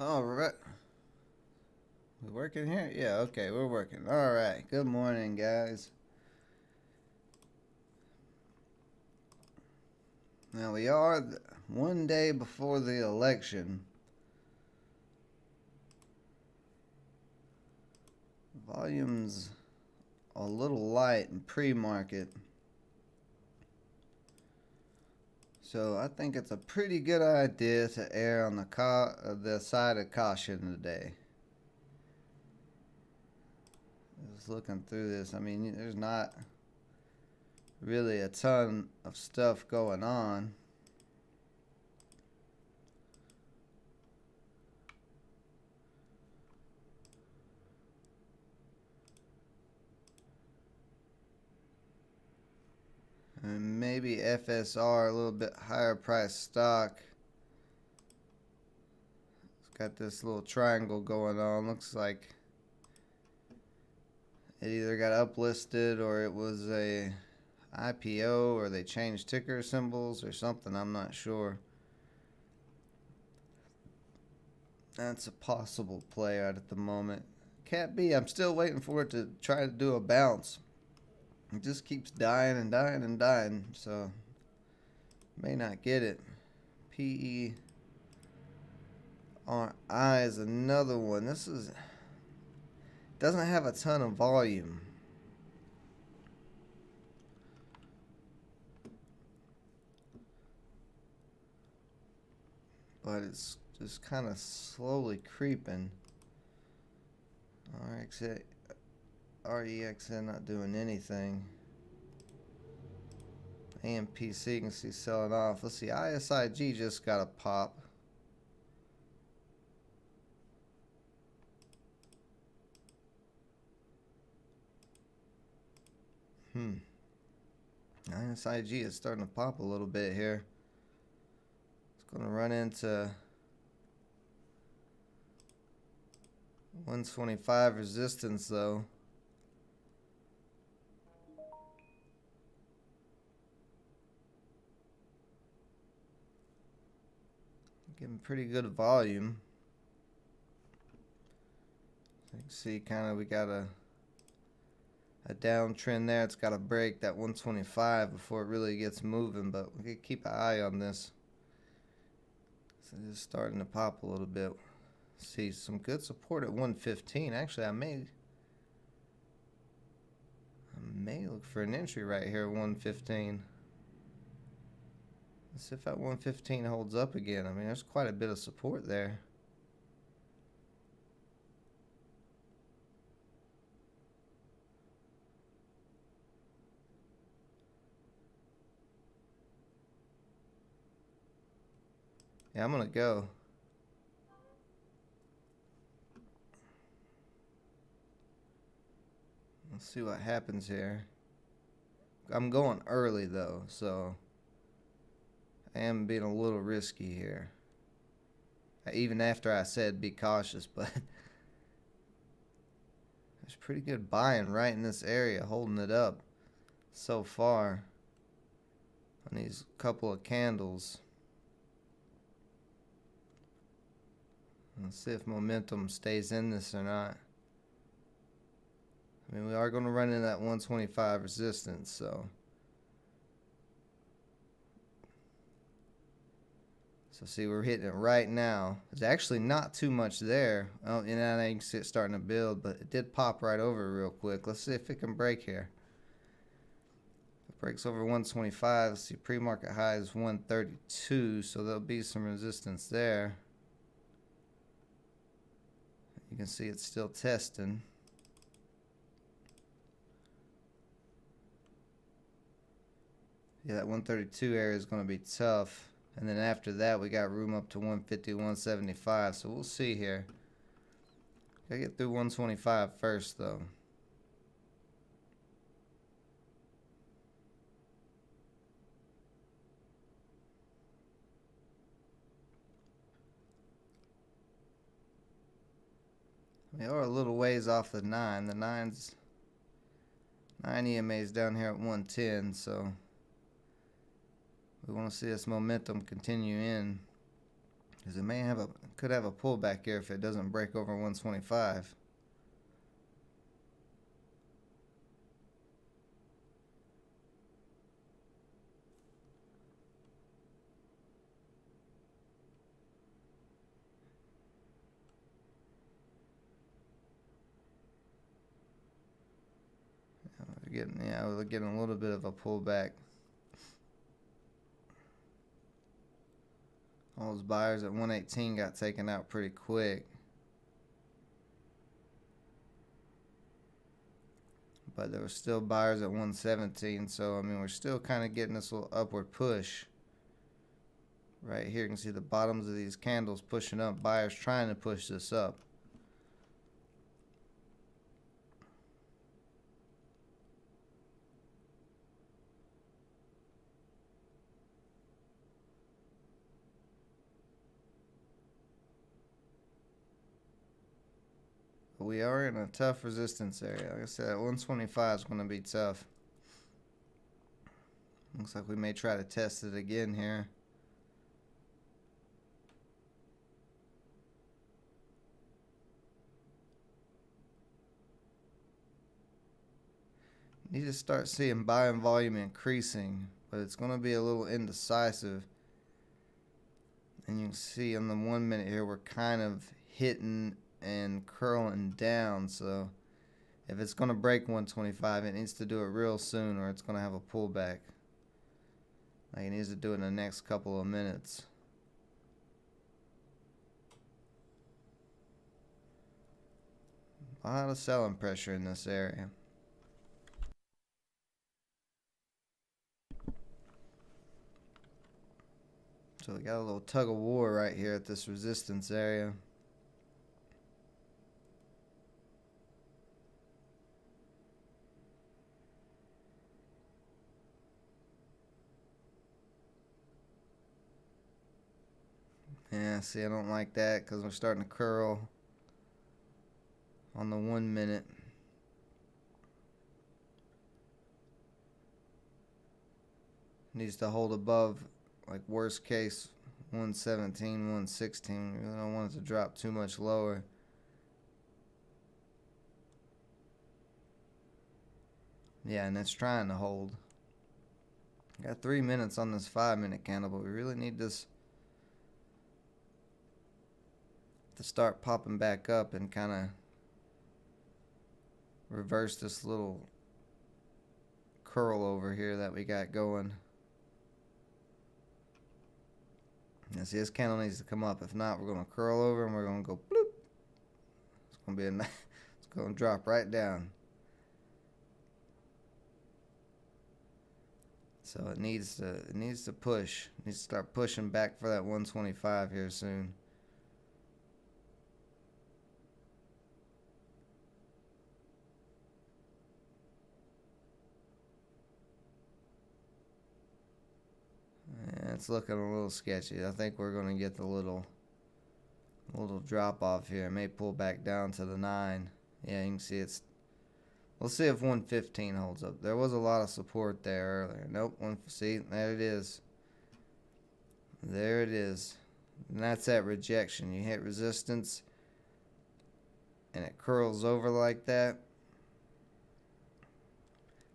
All right. We working here? Yeah, okay, we're working. All right. Good morning, guys. Now we are one day before the election. Volume's a little light in pre-market. So I think it's a pretty good idea to err on the side of caution today. Just looking through this, I mean, there's not really a ton of stuff going on. And maybe FSR, a little bit higher price stock. It's got this little triangle going on. Looks like it either got uplisted or it was a IPO or they changed ticker symbols or something. I'm not sure. That's a possible play out at the moment. Can't be. I'm still waiting for it to try to do a bounce. It just keeps dying and dying and dying, so may not get it. PERI is another one. This is doesn't have a ton of volume. But it's just kind of slowly creeping. REXN not doing anything. AMPC you can see selling off. Let's see, ISIG just got a pop. ISIG is starting to pop a little bit here. It's going to run into 125 resistance though. Getting pretty good volume. You can see kind of we got a downtrend there. It's got to break that 125 before it really gets moving, but we can keep an eye on this. So it's starting to pop a little bit. See some good support at 115. Actually, I may look for an entry right here at 115. Let's see if that 115 holds up again. I mean, there's quite a bit of support there. Yeah, I'm gonna go. Let's see what happens here. I'm going early though, so I am being a little risky here. Even after I said be cautious, but there's pretty good buying right in this area, holding it up so far on these couple of candles. Let's see if momentum stays in this or not. I mean, we are going to run into that 125 resistance, so see, we're hitting it right now. There's actually not too much there. Oh, and now you can see it starting to build, but it did pop right over real quick. Let's see if it can break here. If it breaks over 125, let's see, pre-market high is 132, so there'll be some resistance there. You can see it's still testing. Yeah, that 132 area is going to be tough. And then after that, we got room up to 150, 175. So we'll see here. Gotta get through 125 first, though. We are a little ways off the 9. The 9 EMA is down here at 110, so we want to see this momentum continue in. Because it may have could have a pullback here if it doesn't break over 125. We're getting a little bit of a pullback. All those buyers at 118 got taken out pretty quick. But there were still buyers at 117, so I mean we're still kind of getting this little upward push. Right here you can see the bottoms of these candles pushing up, buyers trying to push this up. We are in a tough resistance area. Like I said, 125 is going to be tough. Looks like we may try to test it again here. Need to start seeing buying volume increasing, but it's going to be a little indecisive. And you can see on the 1 minute here, we're kind of hitting and curling down. So if it's going to break 125, it needs to do it real soon or it's going to have a pullback. Like it needs to do it in the next couple of minutes. A lot of selling pressure in this area. So we got a little tug of war right here at this resistance area. Yeah, see, I don't like that because we're starting to curl on the 1 minute. Needs to hold above, like worst case, 117, 116. We don't want it to drop too much lower. Yeah, and it's trying to hold. Got 3 minutes on this 5 minute candle, but we really need this to start popping back up and kind of reverse this little curl over here that we got going. Now see, this candle needs to come up. If not, we're going to curl over and we're going to go bloop. It's going to be it's going to drop right down. So it needs to push. It needs to start pushing back for that 125 here soon. It's looking a little sketchy. I think we're going to get the little drop off here. It may pull back down to the 9. Yeah, you can see it's. We'll see if 115 holds up. There was a lot of support there earlier. Nope. See, there it is. There it is. And that's that rejection. You hit resistance and it curls over like that.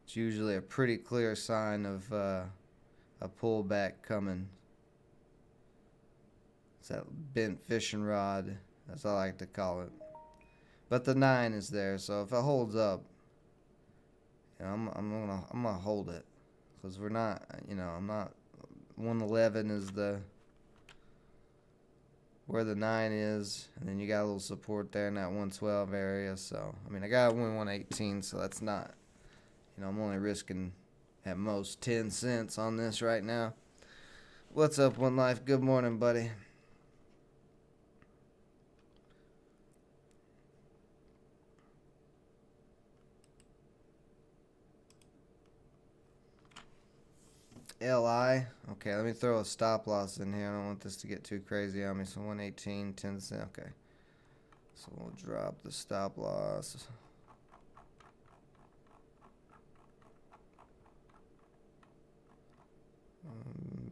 It's usually a pretty clear sign of a pullback coming. It's that bent fishing rod, as I like to call it. But the 9 is there, so if it holds up, you know, I'm gonna hold it, because we're not, you know, I'm not. 111 is where the 9 is, and then you got a little support there in that 112 area. So I mean, I got 118, so that's not, you know, I'm only risking at most 10 cents on this right now. What's up, One Life? Good morning, buddy. LI. Okay, let me throw a stop loss in here. I don't want this to get too crazy on me. So 118, 10 cents. Okay. So we'll drop the stop loss.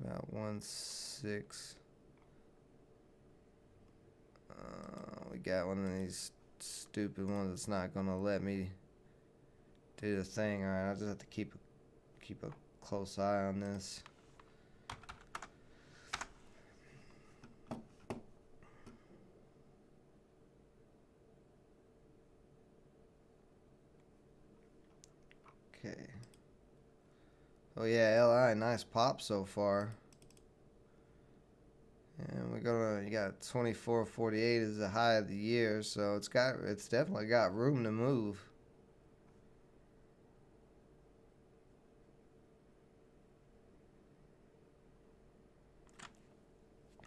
About 1.6. We got one of these stupid ones that's not gonna let me do the thing. All right, I just have to keep a close eye on this. Okay. Oh yeah, LI, nice pop so far. And you got 24.48 is the high of the year, so it's definitely got room to move.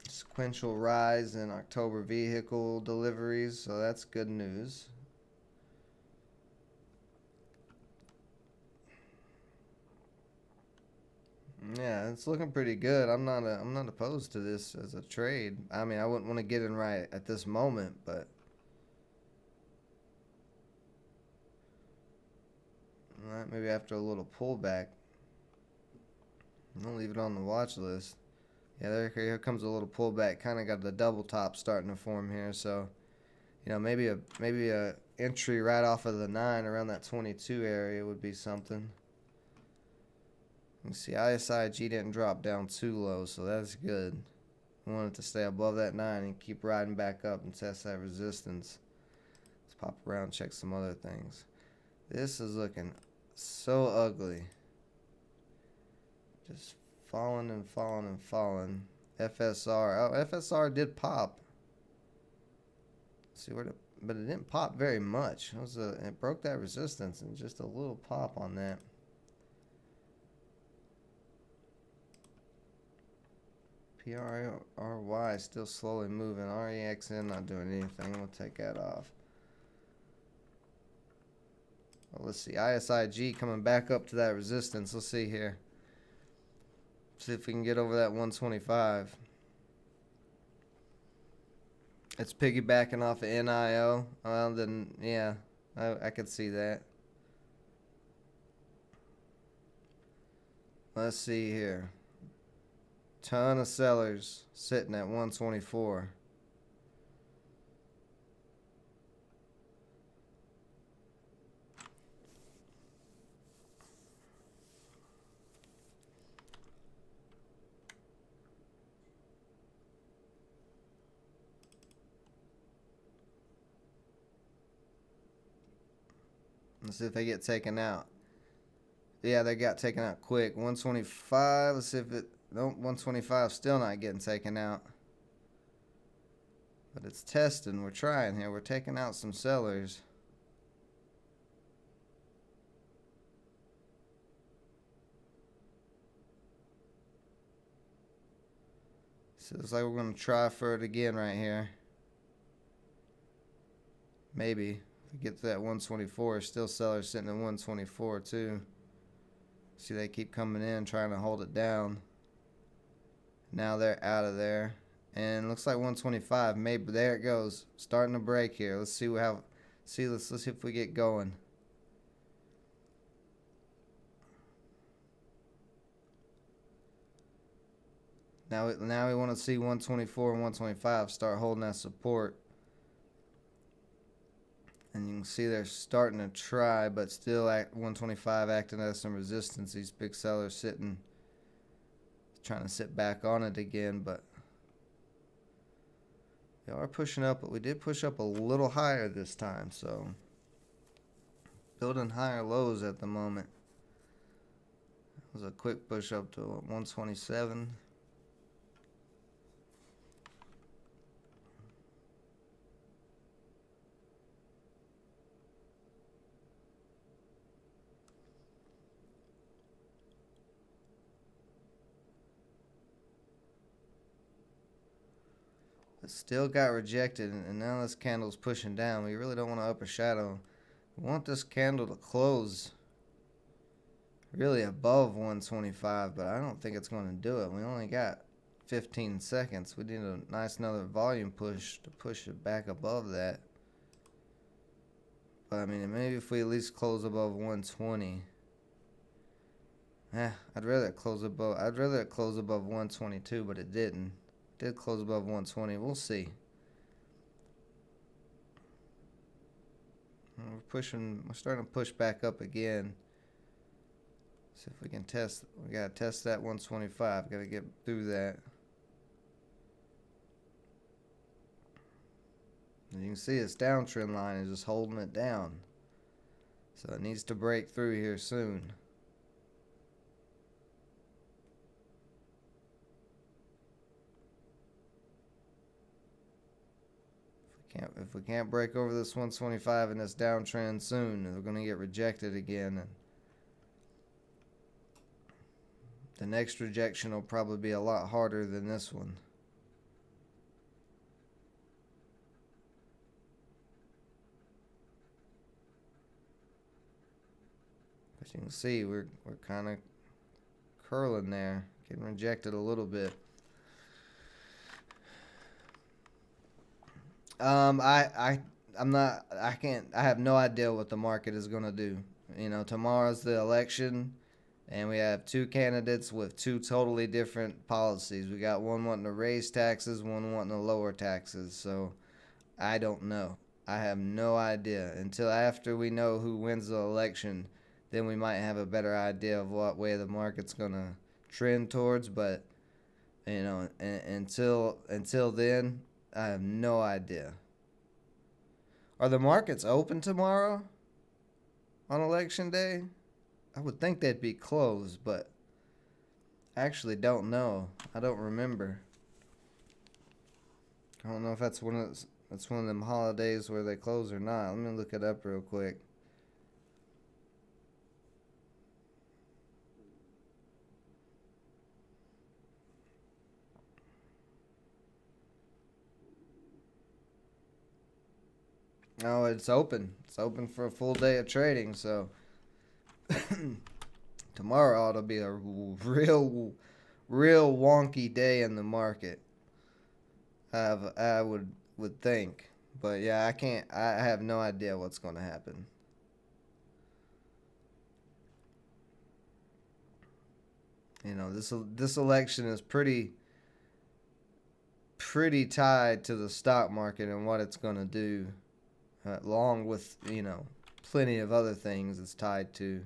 Sequential rise in October vehicle deliveries, so that's good news. Yeah, it's looking pretty good. I'm not opposed to this as a trade. I mean, I wouldn't want to get in right at this moment, but maybe after a little pullback, I'll leave it on the watch list. Yeah, here comes a little pullback. Kind of got the double top starting to form here, so maybe a entry right off of the 9 around that 22 area would be something. You see, ISIG didn't drop down too low, so that's good. I want it to stay above that 9 and keep riding back up and test that resistance. Let's pop around, check some other things. This is looking so ugly. Just falling and falling and falling. FSR. Oh, FSR did pop. Let's see but it didn't pop very much. It broke that resistance and just a little pop on that. PRRY still slowly moving. REXN not doing anything. We'll take that off. Well, let's see. ISIG coming back up to that resistance. Let's see here. See if we can get over that 125. It's piggybacking off of NIO. Well, then, yeah, I could see that. Let's see here. Ton of sellers sitting at 124. Let's see if they get taken out. Yeah, they got taken out quick. 125. Let's see if it... Nope, 125 still not getting taken out. But it's testing. We're trying here. We're taking out some sellers. So it's like we're going to try for it again right here. Maybe. If we get to that 124, still sellers sitting at 124 too. See, they keep coming in trying to hold it down. Now they're out of there. And looks like 125. Maybe there it goes. Starting to break here. Let's see let's see if we get going. Now we want to see 124 and 125 start holding that support. And you can see they're starting to try, but still at 125 acting as some resistance. These big sellers trying to sit back on it again, but they are pushing up. But we did push up a little higher this time, so building higher lows at the moment. It was a quick push up to 127. Still got rejected, and now this candle's pushing down. We really don't want to upper shadow. We want this candle to close really above 125, but I don't think it's going to do it. We only got 15 seconds. We need a nice another volume push to push it back above that. But I mean, maybe if we at least close above 120. I'd rather it close above 122, but it didn't. Did close above 120. We'll see. We're starting to push back up again. See if we can test. We gotta test that 125. Gotta get through that. And you can see its downtrend line is just holding it down. So it needs to break through here soon. If we can't break over this 125 in this downtrend soon, we're gonna get rejected again. And the next rejection will probably be a lot harder than this one. As you can see, we're kind of curling there, getting rejected a little bit. I have no idea what the market is gonna do. You know, tomorrow's the election, and we have two candidates with two totally different policies. We got one wanting to raise taxes, one wanting to lower taxes. So I don't know. I have no idea. Until after we know who wins the election, then we might have a better idea of what way the market's gonna trend towards. But you know, until then, I have no idea. Are the markets open tomorrow on election day? I would think they'd be closed, but I actually don't know. I don't remember. I don't know if that's one of them holidays where they close or not. Let me look it up real quick. Oh, it's open. It's open for a full day of trading, so tomorrow ought to be a real wonky day in the market. I would think, but yeah, I can't. I have no idea what's going to happen. You know, this election is pretty tied to the stock market and what it's going to do, along with, you know, plenty of other things it's tied to.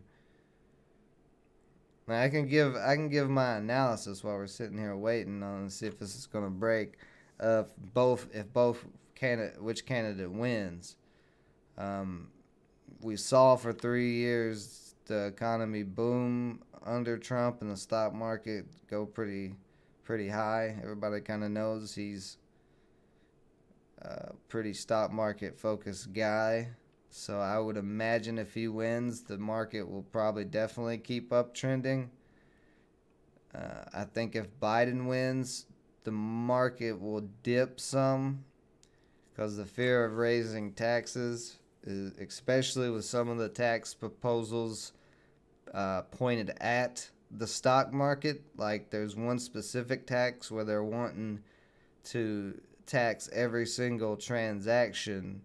Now, I can give my analysis while we're sitting here waiting on to see if this is going to break. Which candidate wins. We saw for 3 years the economy boom under Trump and the stock market go pretty high. Everybody kind of knows he's a pretty stock market focused guy. So I would imagine if he wins, the market will probably definitely keep uptrending. I think if Biden wins, the market will dip some because the fear of raising taxes, especially with some of the tax proposals pointed at the stock market. Like there's one specific tax where they're wanting to tax every single transaction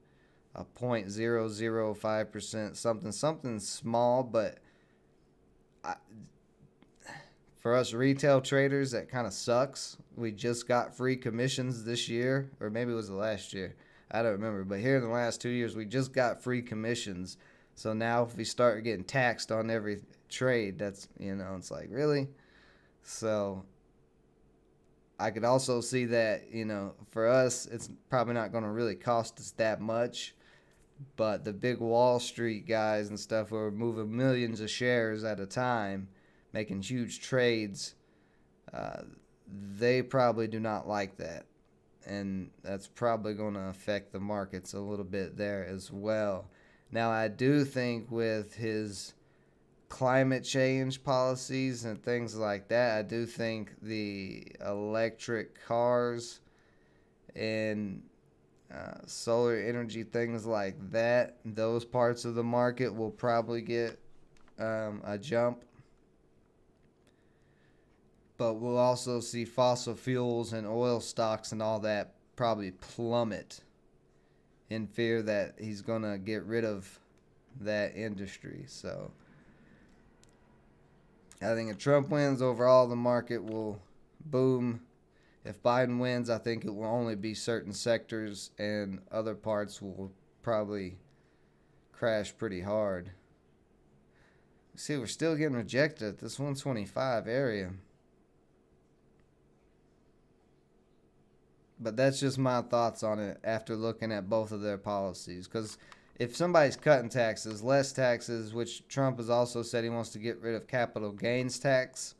a 0.005%, something small, but for us retail traders, that kind of sucks. We just got free commissions this year, or maybe it was the last year. I don't remember. But here in the last 2 years, we just got free commissions. So now if we start getting taxed on every trade, that's, you know, it's like, really? So I could also see that, you know, for us, it's probably not going to really cost us that much. But the big Wall Street guys and stuff who are moving millions of shares at a time, making huge trades, they probably do not like that. And that's probably going to affect the markets a little bit there as well. Now, I do think with his climate change policies and things like that, I do think the electric cars and solar energy, things like that, those parts of the market will probably get a jump. But we'll also see fossil fuels and oil stocks and all that probably plummet in fear that he's going to get rid of that industry. So I think if Trump wins, overall the market will boom. If Biden wins, I think it will only be certain sectors, and other parts will probably crashed pretty hard. See, we're still getting rejected at this 125 area. But that's just my thoughts on it after looking at both of their policies. Because if somebody's cutting taxes, less taxes, which Trump has also said he wants to get rid of capital gains tax.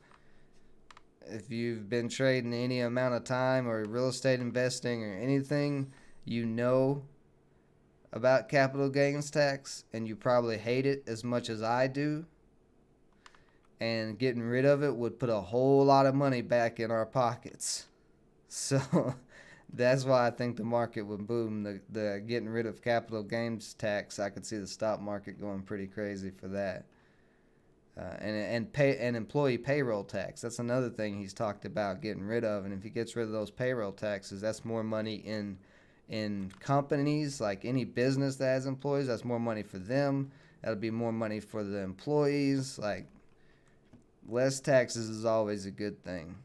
If you've been trading any amount of time or real estate investing or anything, you know about capital gains tax, and you probably hate it as much as I do. And getting rid of it would put a whole lot of money back in our pockets. So that's why I think the market would boom. The getting rid of capital gains tax, I could see the stock market going pretty crazy for that. And employee payroll tax. That's another thing he's talked about getting rid of. And if he gets rid of those payroll taxes, that's more money in companies, like any business that has employees. That's more money for them. That'll be more money for the employees. Like, less taxes is always a good thing.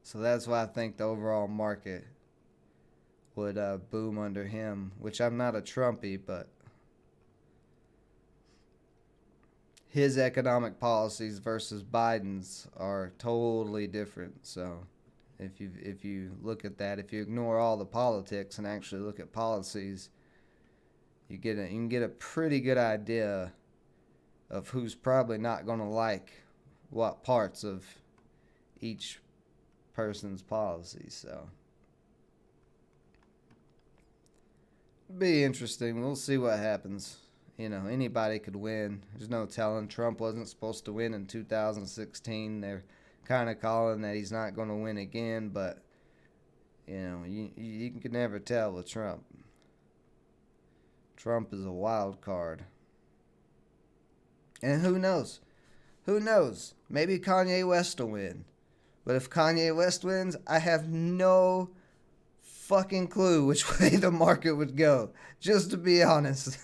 So that's why I think the overall market would boom under him, which I'm not a Trumpy, but his economic policies versus Biden's are totally different. So if you look at that, if you ignore all the politics and actually look at policies, you can get a pretty good idea of who's probably not going to like what parts of each person's policies. So be interesting. We'll see what happens. You know, anybody could win. There's no telling. Trump wasn't supposed to win in 2016. They're kind of calling that he's not going to win again, but you know, you can never tell with Trump. Trump is a wild card. And who knows? Who knows? Maybe Kanye West will win. But if Kanye West wins, I have no fucking clue which way the market would go, just to be honest.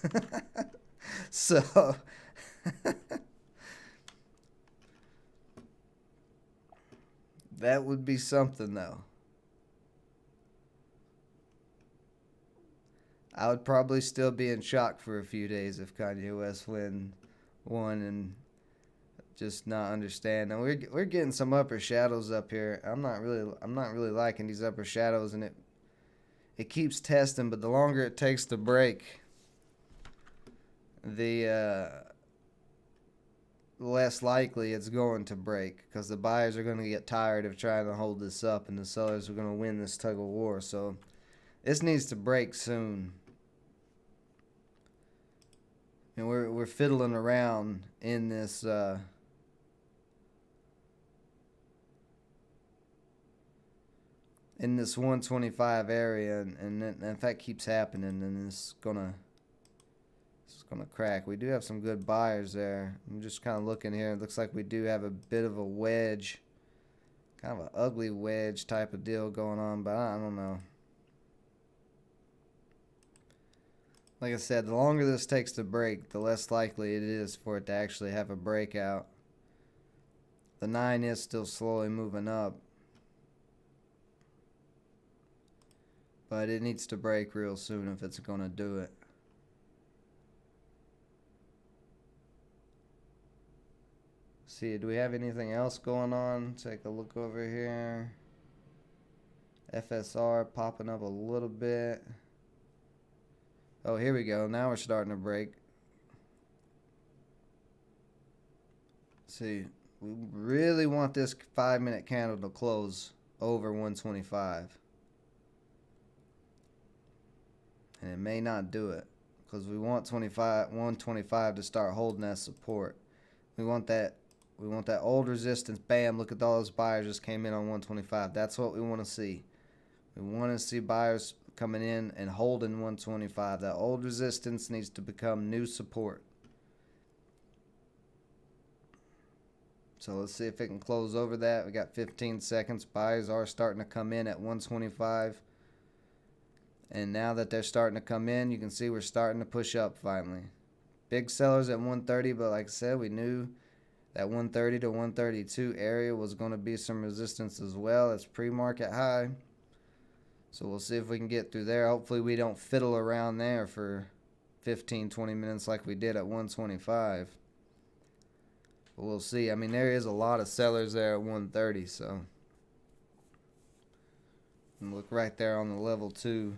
So that would be something, though. I would probably still be in shock for a few days if Kanye West won and just not understand. Now we're getting some upper shadows up here. I'm not really liking these upper shadows, and it keeps testing, but the longer it takes to break, the less likely it's going to break, because the buyers are going to get tired of trying to hold this up, and the sellers are going to win this tug of war. So this needs to break soon. And we're fiddling around in this in this 125 area, and if that keeps happening, then it's gonna crack. We do have some good buyers there. I'm just kind of looking here. It looks like we do have a bit of a wedge, kind of an ugly wedge type of deal going on, but I don't know. Like I said, the longer this takes to break, the less likely it is for it to actually have a breakout. The 9 is still slowly moving up, but it needs to break real soon if it's going to do it. See, do we have anything else going on? Take a look over here. FSR popping up a little bit. Oh, here we go. Now we're starting to break. See, we really want this 5-minute candle to close over 125. And it may not do it, because we want 125 to start holding that support. We want that old resistance. Bam, look at all those buyers just came in on 125. That's what we want to see. We want to see buyers coming in and holding 125. That old resistance needs to become new support. So let's see if it can close over that. We got 15 seconds. Buyers are starting to come in at 125. And now that they're starting to come in, you can see we're starting to push up finally. Big sellers at 130, but like I said, we knew that 130 to 132 area was going to be some resistance as well. It's pre-market high. So we'll see if we can get through there. Hopefully we don't fiddle around there for 15-20 minutes like we did at 125. But we'll see. I mean, there is a lot of sellers there at 130, so and look right there on the level 2.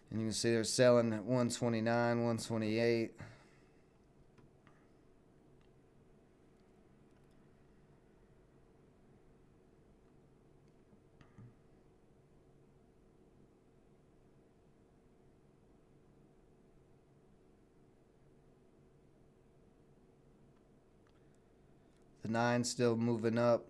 And you can see they're selling at 129, 128. The 9 still moving up.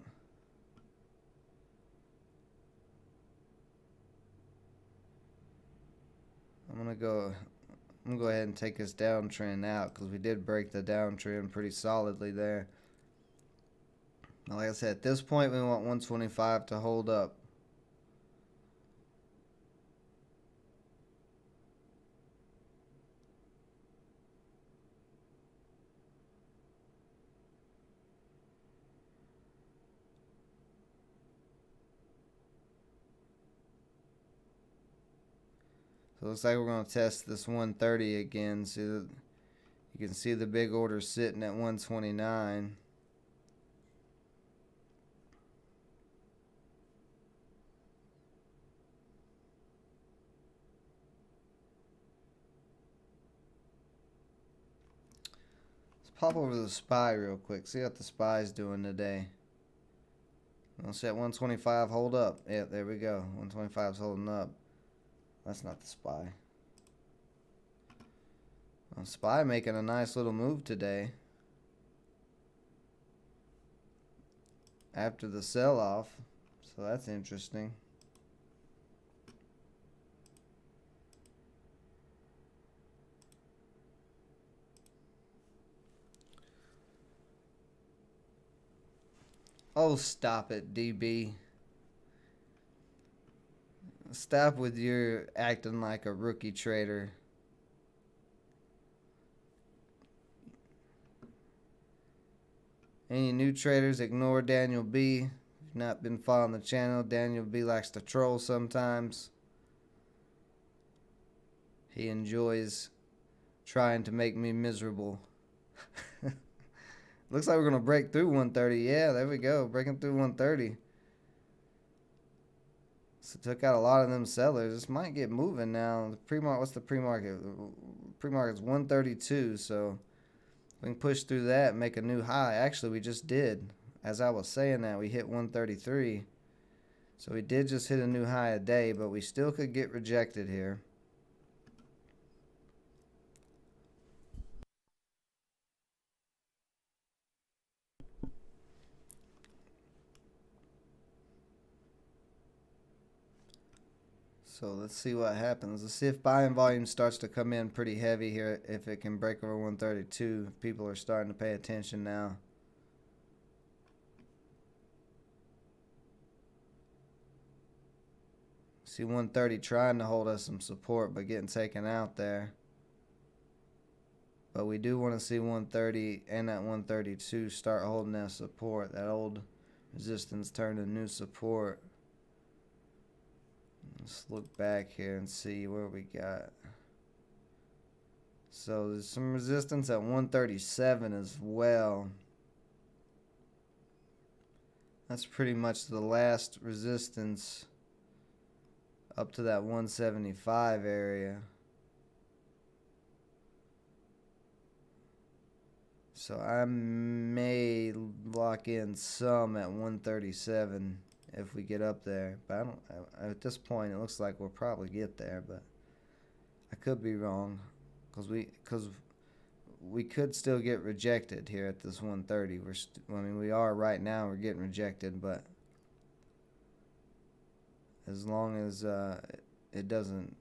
I'm gonna go ahead and take this downtrend out because we did break the downtrend pretty solidly there. Now, like I said, at this point we want 125 to hold up. So it looks like we're going to test this 130 again. See, you can see the big order sitting at 129. Let's pop over to the SPY real quick. See what the SPY's doing today. Let's see at 125. Hold up. Yeah, there we go. 125's holding up. That's not the SPY. Well, SPY making a nice little move today. After the sell-off. So that's interesting. Oh, stop it, DB. Stop with your acting like a rookie trader. Any new traders, ignore Daniel B. If you've not been following the channel, Daniel B likes to troll sometimes. He enjoys trying to make me miserable. Looks like we're going to break through 130. Yeah, there we go. Breaking through 130. So took out a lot of them sellers. This might get moving now. The pre-market, what's the pre-market? Pre-market's 132, so we can push through that and make a new high. Actually, we just did. As I was saying that, we hit 133. So we did just hit a new high a day, but we still could get rejected here. So let's see what happens. Let's see if buying volume starts to come in pretty heavy here. If it can break over 132. People are starting to pay attention now. See 130 trying to hold us some support, but getting taken out there. But we do want to see 130 and that 132 start holding that support. That old resistance turn to new support. Let's look back here and see where we got. So there's some resistance at 137 as well. That's pretty much the last resistance up to that 175 area. So I may lock in some at 137 if we get up there, but I don't. At this point, it looks like we'll probably get there, but I could be wrong, because we could still get rejected here at this 130. I mean, we are right now. We're getting rejected, but as long as it doesn't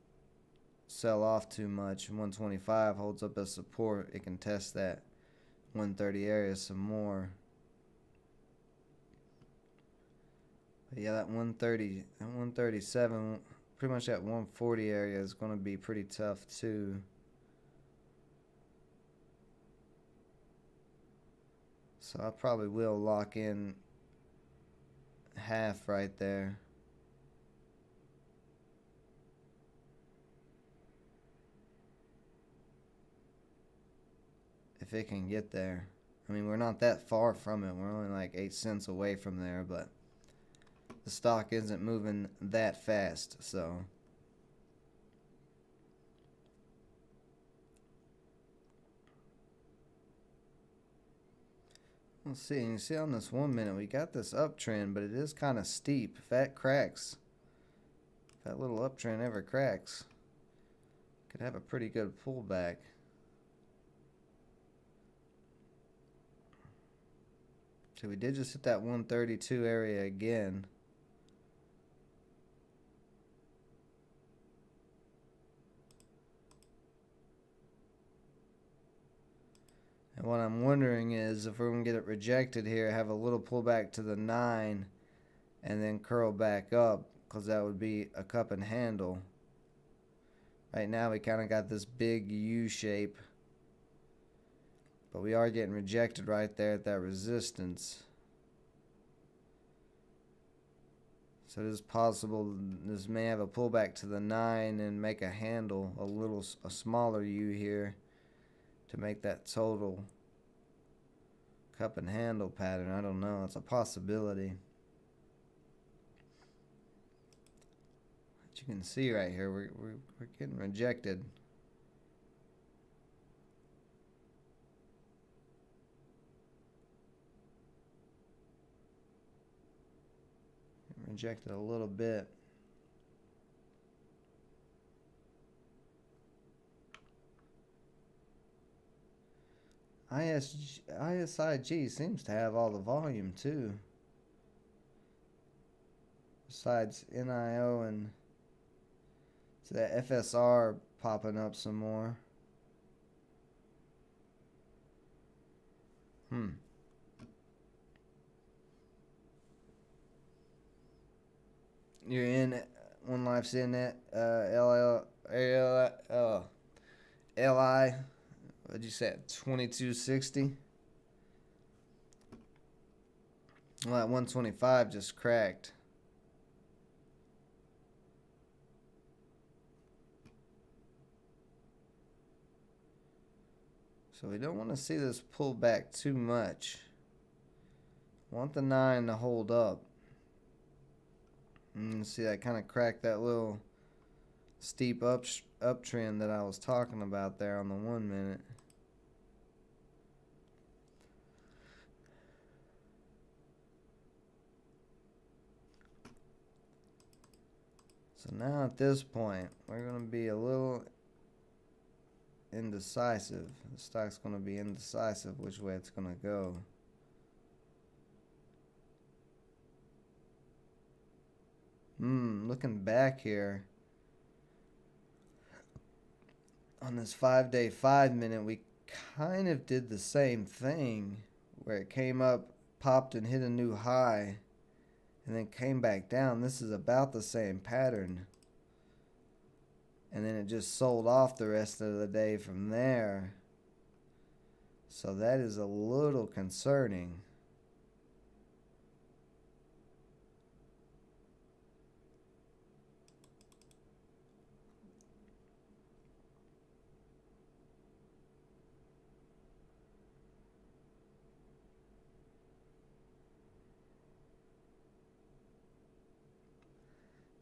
sell off too much, 125 holds up as support. It can test that 130 area some more. But yeah, that 130 and 137, pretty much that 140 area is going to be pretty tough too. So I probably will lock in half right there. if it can get there. I mean, we're not that far from it. We're only like 8 cents away from there, but the stock isn't moving that fast, so. Let's see. You see on this 1 minute, we got this uptrend, but it is kind of steep. If that cracks, if that little uptrend ever cracks, could have a pretty good pullback. So we did just hit that 132 area again. And what I'm wondering is if we're going to get it rejected here, have a little pullback to the 9, and then curl back up, because that would be a cup and handle. Right now we kind of got this big U shape, but we are getting rejected right there at that resistance. So it is possible this may have a pullback to the 9 and make a handle, a smaller U here, to make that total cup and handle pattern. I don't know. It's a possibility. But you can see right here, we're getting rejected. Rejected a little bit. ISIG seems to have all the volume too. Besides NIO and so that FSR popping up some more. You're in One Life's in it. LI. What'd you say? 2260. Well, that 125 just cracked. So we don't want to see this pull back too much. Want the 9 to hold up. And see that kind of cracked that little steep uptrend that I was talking about there on the 1 minute. So now at this point, we're going to be a little indecisive. The stock's going to be indecisive which way it's going to go. Looking back here on this 5-day 5-minute, we kind of did the same thing where it came up, popped and hit a new high, and then came back down. This is about the same pattern. And then it just sold off the rest of the day from there. So that is a little concerning.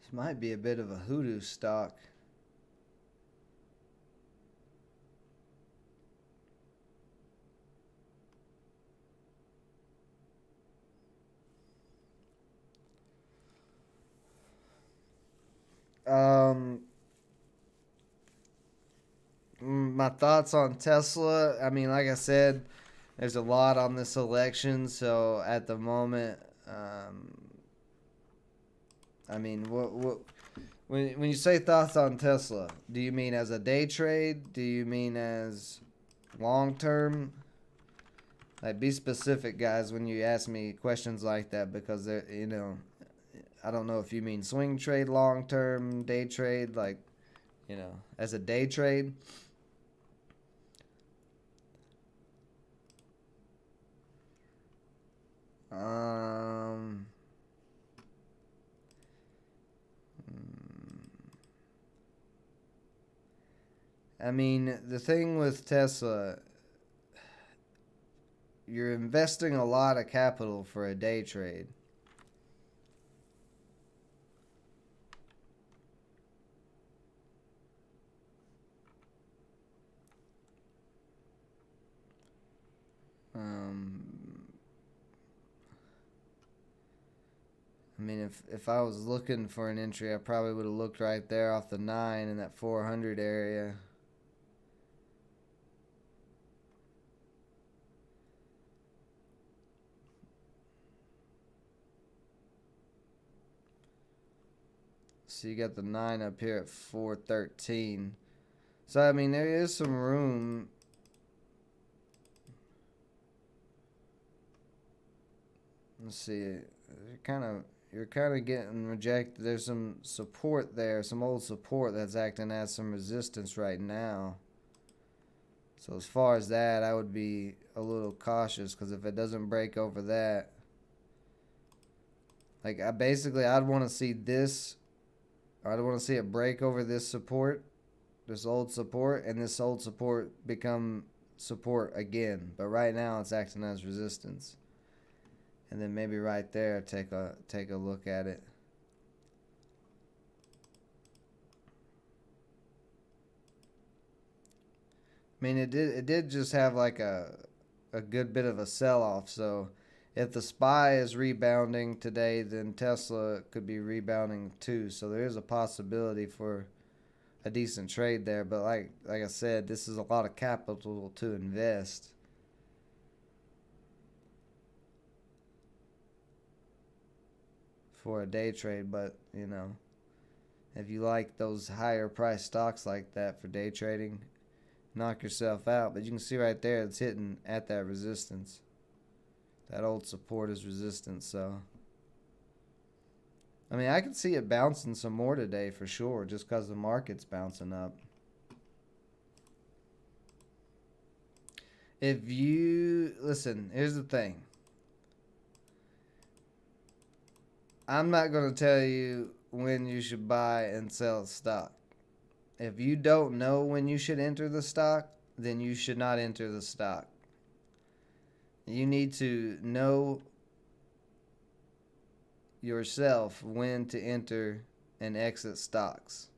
This might be a bit of a hoodoo stock. My thoughts on Tesla. I mean, like I said, there's a lot on this election, so at the moment, I mean, when you say thoughts on Tesla, do you mean as a day trade? Do you mean as long term? Like, be specific, guys, when you ask me questions like that, because I don't know if you mean swing trade, long term, day trade, like, as a day trade. I mean, the thing with Tesla, you're investing a lot of capital for a day trade. I mean, if I was looking for an entry, I probably would have looked right there off the 9 in that 400 area. So you got the 9 up here at 413. So, I mean, there is some room. Let's see. You're kind of getting rejected. There's some support there, some old support that's acting as some resistance right now. So as far as that, I would be a little cautious, because if it doesn't break over that, like I'd want to see this. I'd want to see it break over this support, this old support, and this old support become support again. But right now, it's acting as resistance. And then maybe right there, take a look at it. I mean, it did just have like a good bit of a sell-off. So if the SPY is rebounding today, then Tesla could be rebounding too. So there is a possibility for a decent trade there. But like I said, this is a lot of capital to invest. For a day trade. But you know, if you like those higher price stocks like that for day trading, knock yourself out. But you can see right there, it's hitting at that resistance. That old support is resistance. So I mean, I can see it bouncing some more today for sure, just because the market's bouncing up. If you listen, here's the thing. I'm not going to tell you when you should buy and sell a stock. If you don't know when you should enter the stock, then you should not enter the stock. You need to know yourself when to enter and exit stocks.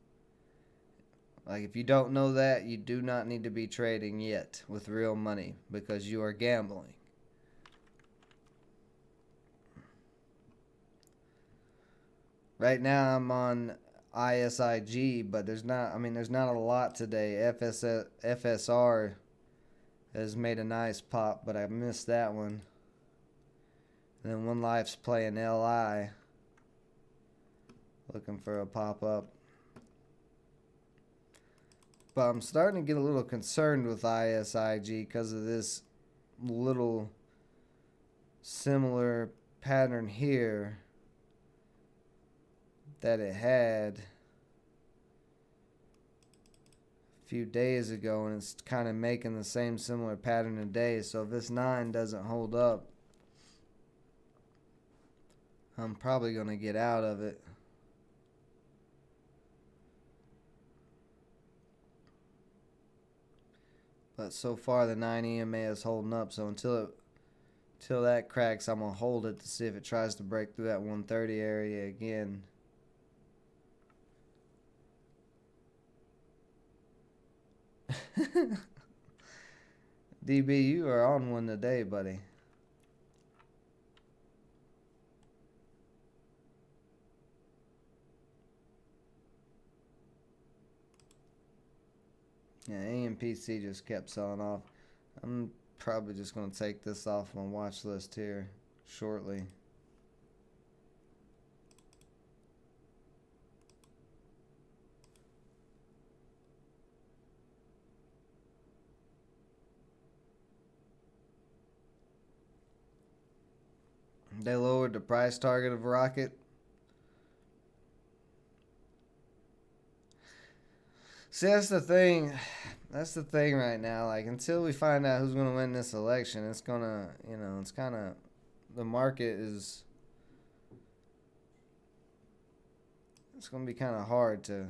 Like, if you don't know that, you do not need to be trading yet with real money, because you are gambling. Right now I'm on ISIG, but there's not a lot today. FSR has made a nice pop, but I missed that one. And then One Life's playing LI, looking for a pop up. But I'm starting to get a little concerned with ISIG because of this little similar pattern here that it had a few days ago, and it's kind of making the same similar pattern today. So if this 9 doesn't hold up, I'm probably going to get out of it. But so far the 9 EMA is holding up, so until that cracks, I'm going to hold it to see if it tries to break through that 130 area again. DB, you are on one today, buddy. Yeah, AMPC just kept selling off. I'm probably just going to take this off my watch list here shortly. They lowered the price target of Rocket. See, that's the thing. That's the thing right now. Like, until we find out who's going to win this election, it's going to, it's kind of, the market is, it's going to be kind of hard to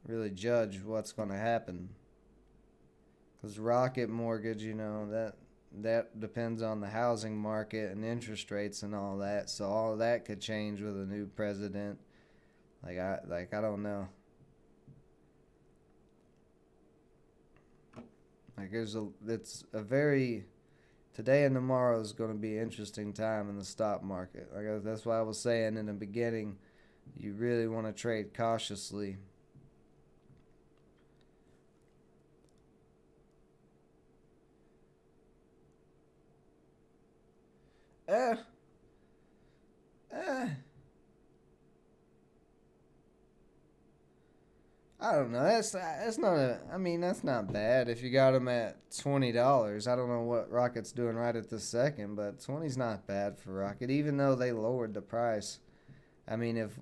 really judge what's going to happen. Because Rocket Mortgage, that depends on the housing market and interest rates and all that. So all of that could change with a new president. I don't know. It's a very today and tomorrow is going to be an interesting time in the stock market. That's why I was saying in the beginning, you really want to trade cautiously. Eh, eh. I don't know. That's not a. I mean, that's not bad if you got them at $20. I don't know what Rocket's doing right at this second, but 20's not bad for Rocket, even though they lowered the price. I mean, if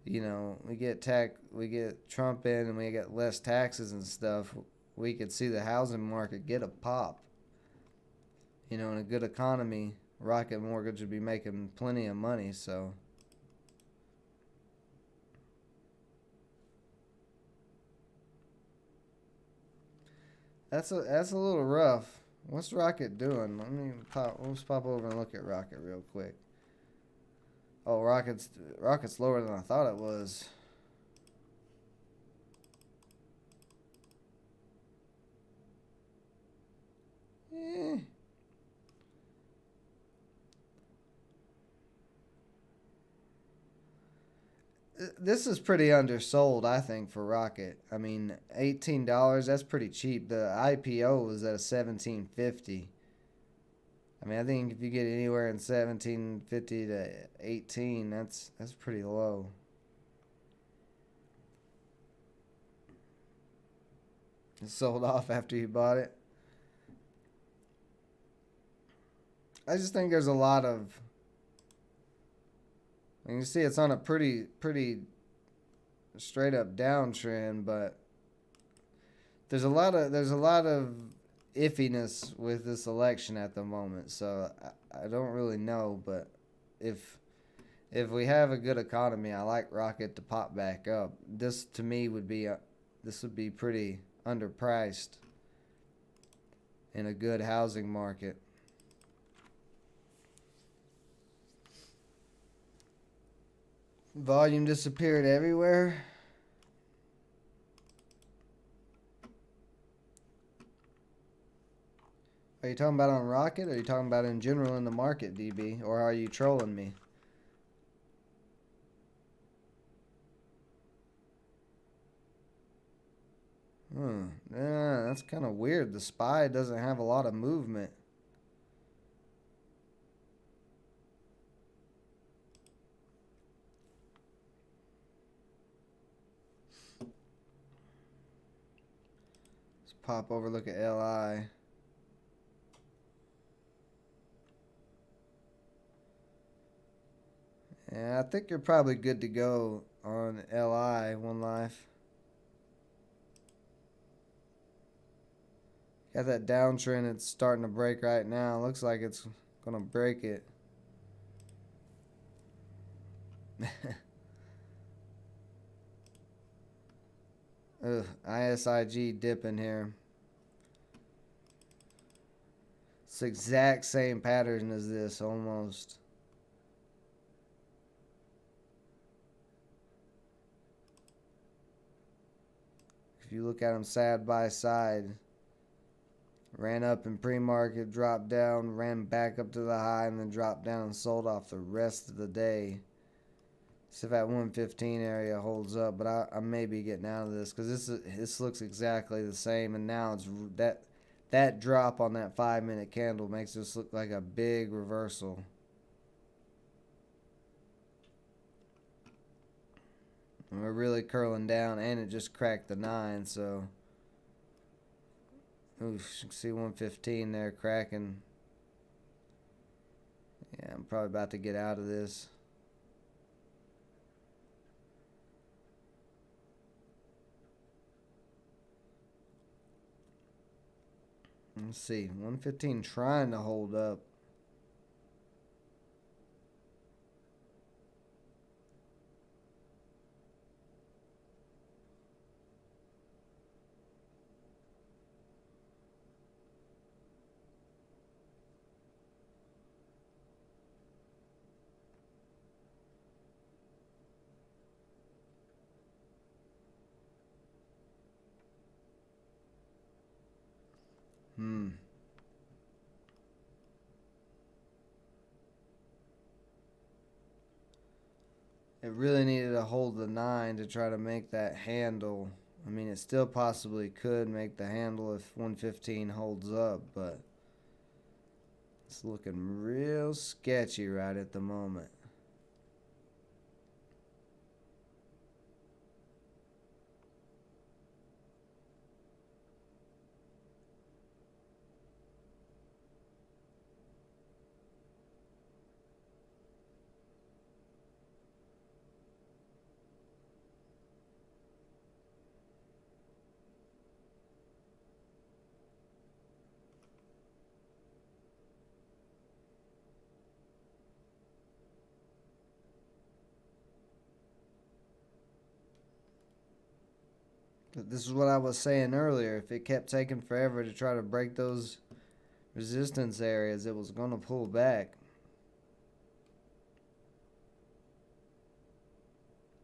we get Trump in and we get less taxes and stuff, we could see the housing market get a pop. In a good economy, Rocket Mortgage would be making plenty of money. So that's a little rough. What's Rocket doing? Let's pop over and look at Rocket real quick. Oh, Rocket's lower than I thought it was. Eh. This is pretty undersold, I think, for Rocket. I mean, $18, that's pretty cheap. The IPO was at a 1750. I mean, I think if you get anywhere in 1750 to 18, that's pretty low. It sold off after you bought it. I just think there's a lot of. You can see it's on a pretty straight up downtrend, but there's a lot of iffiness with this election at the moment. So I don't really know, but if if we have a good economy, I like Rocket to pop back up. This to me this would be pretty underpriced in a good housing market. Volume disappeared everywhere. Are you talking about on Rocket, or are you talking about in general in the market, DB? Or are you trolling me? Yeah, that's kind of weird. The SPY doesn't have a lot of movement. Let's pop over, look at LI. Yeah, I think you're probably good to go on LI, One Life. Got that downtrend, it's starting to break right now. Looks like it's gonna break it. Ugh, ISIG dipping here. It's the exact same pattern as this almost. If you look at them side by side, ran up in pre-market, dropped down, ran back up to the high, and then dropped down and sold off the rest of the day. See if that 115 area holds up, but I may be getting out of this because this looks exactly the same, and now it's that drop on that 5-minute candle makes this look like a big reversal. And we're really curling down, and it just cracked the 9, so. Ooh, you can see 115 there cracking. Yeah, I'm probably about to get out of this. Let's see, 115 trying to hold up. Hmm. It really needed to hold the 9 to try to make that handle. I mean, it still possibly could make the handle if 115 holds up, but it's looking real sketchy right at the moment. But this is what I was saying earlier. If it kept taking forever to try to break those resistance areas, it was going to pull back.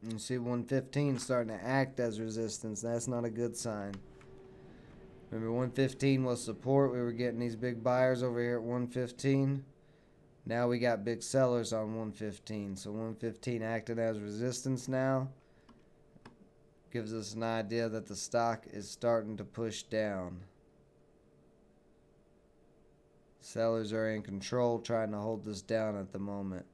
You see 115 starting to act as resistance. That's not a good sign. Remember, 115 was support. We were getting these big buyers over here at 115. Now we got big sellers on 115. So 115 acting as resistance now. Gives us an idea that the stock is starting to push down. Sellers are in control, trying to hold this down at the moment.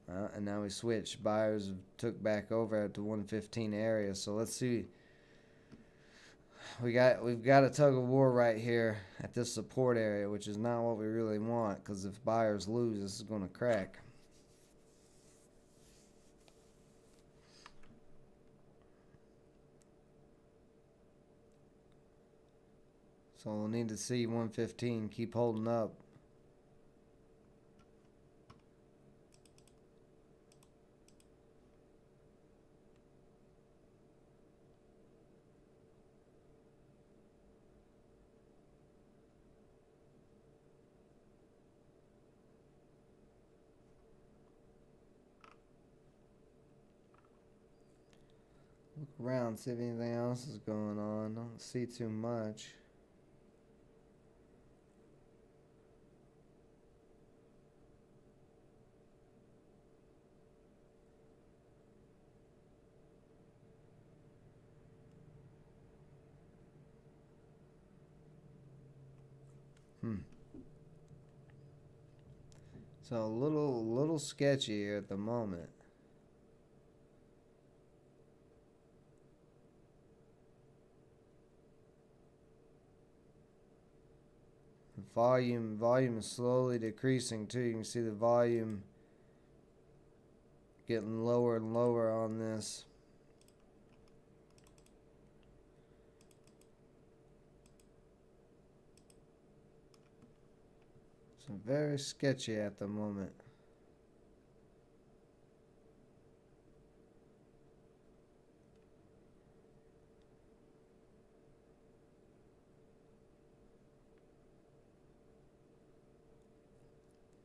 And now we switch. Buyers took back over at the 115 area. So let's see. We've got a tug of war right here at this support area, which is not what we really want, because if buyers lose, this is going to crack. So we'll need to see 115 keep holding up. Look around, see if anything else is going on. Don't see too much. So a little sketchy here at the moment. Volume is slowly decreasing too. You can see the volume getting lower and lower on this. So very sketchy at the moment.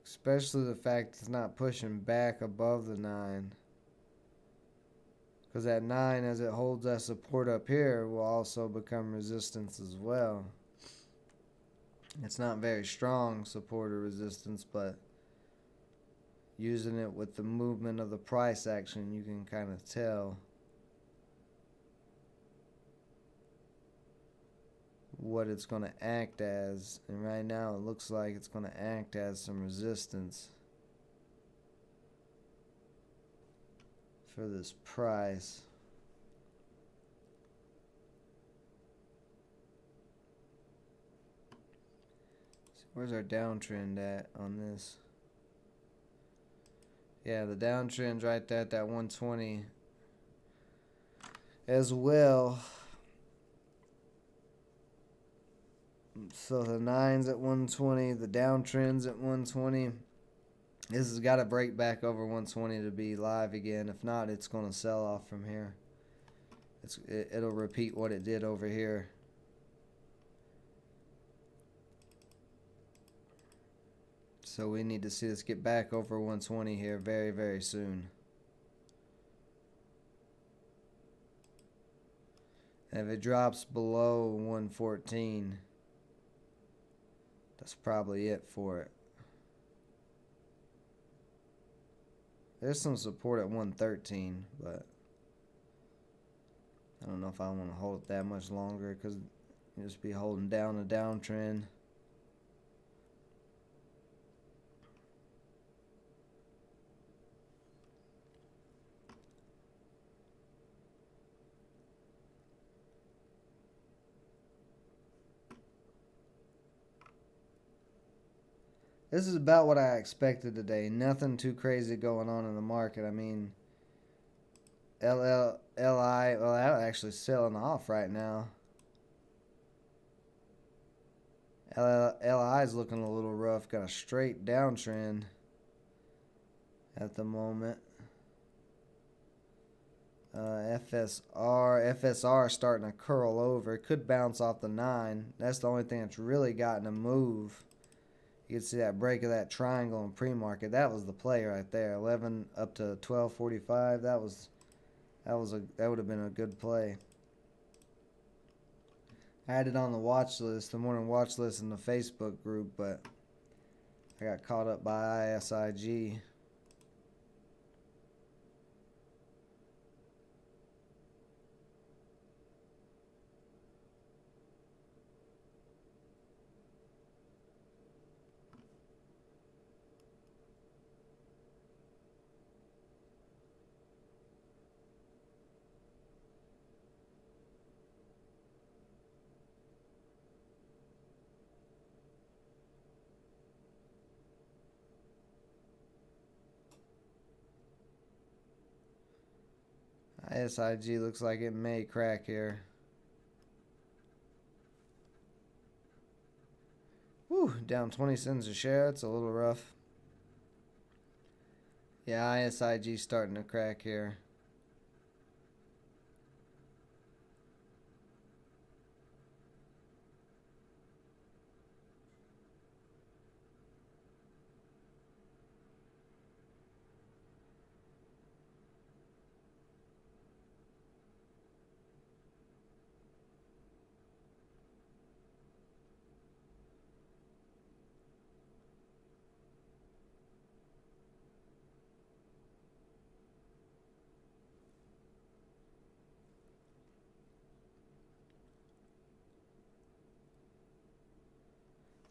Especially the fact it's not pushing back above the 9. Because that 9, as it holds that support up here, will also become resistance as well. It's not very strong support or resistance, but using it with the movement of the price action, you can kind of tell what it's going to act as. And right now it looks like it's going to act as some resistance for this price. Where's our downtrend at on this? Yeah, the downtrend's right there at that 120 as well. So the 9's at 120, the downtrend's at 120. This has got to break back over 120 to be live again. If not, it's going to sell off from here. It'll repeat what it did over here. So we need to see this get back over 120 here very, very soon. And if it drops below 114, that's probably it for it. There's some support at 113, but I don't know if I want to hold it that much longer because you just be holding down the downtrend. This is about what I expected today. Nothing too crazy going on in the market. I mean, LLI, well, that's actually selling off right now. LI is looking a little rough. Got a straight downtrend at the moment. FSR starting to curl over. It could bounce off the 9. That's the only thing that's really gotten to move. You can see that break of that triangle in pre-market. That was the play right there. 11 up to 12.45. That would have been a good play. I had it on the watch list, the morning watch list in the Facebook group, but I got caught up by ISIG. ISIG looks like it may crack here. Whew, down 20 cents a share. It's a little rough. Yeah, ISIG starting to crack here.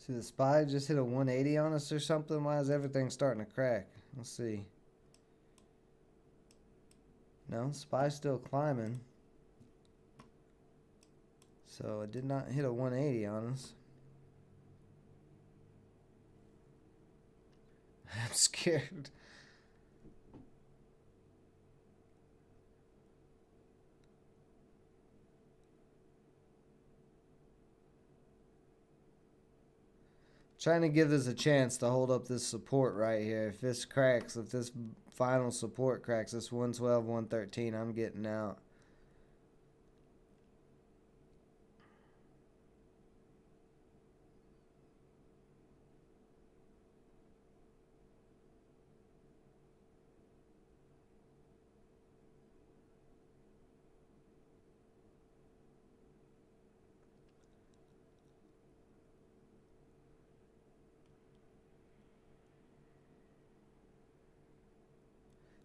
See, the SPY just hit a 180 on us or something. Why is everything starting to crack? Let's see. No, SPY's still climbing. So it did not hit a 180 on us. I'm scared. Trying to give this a chance to hold up this support right here. If this cracks, if this final support cracks, this 112, 113, I'm getting out.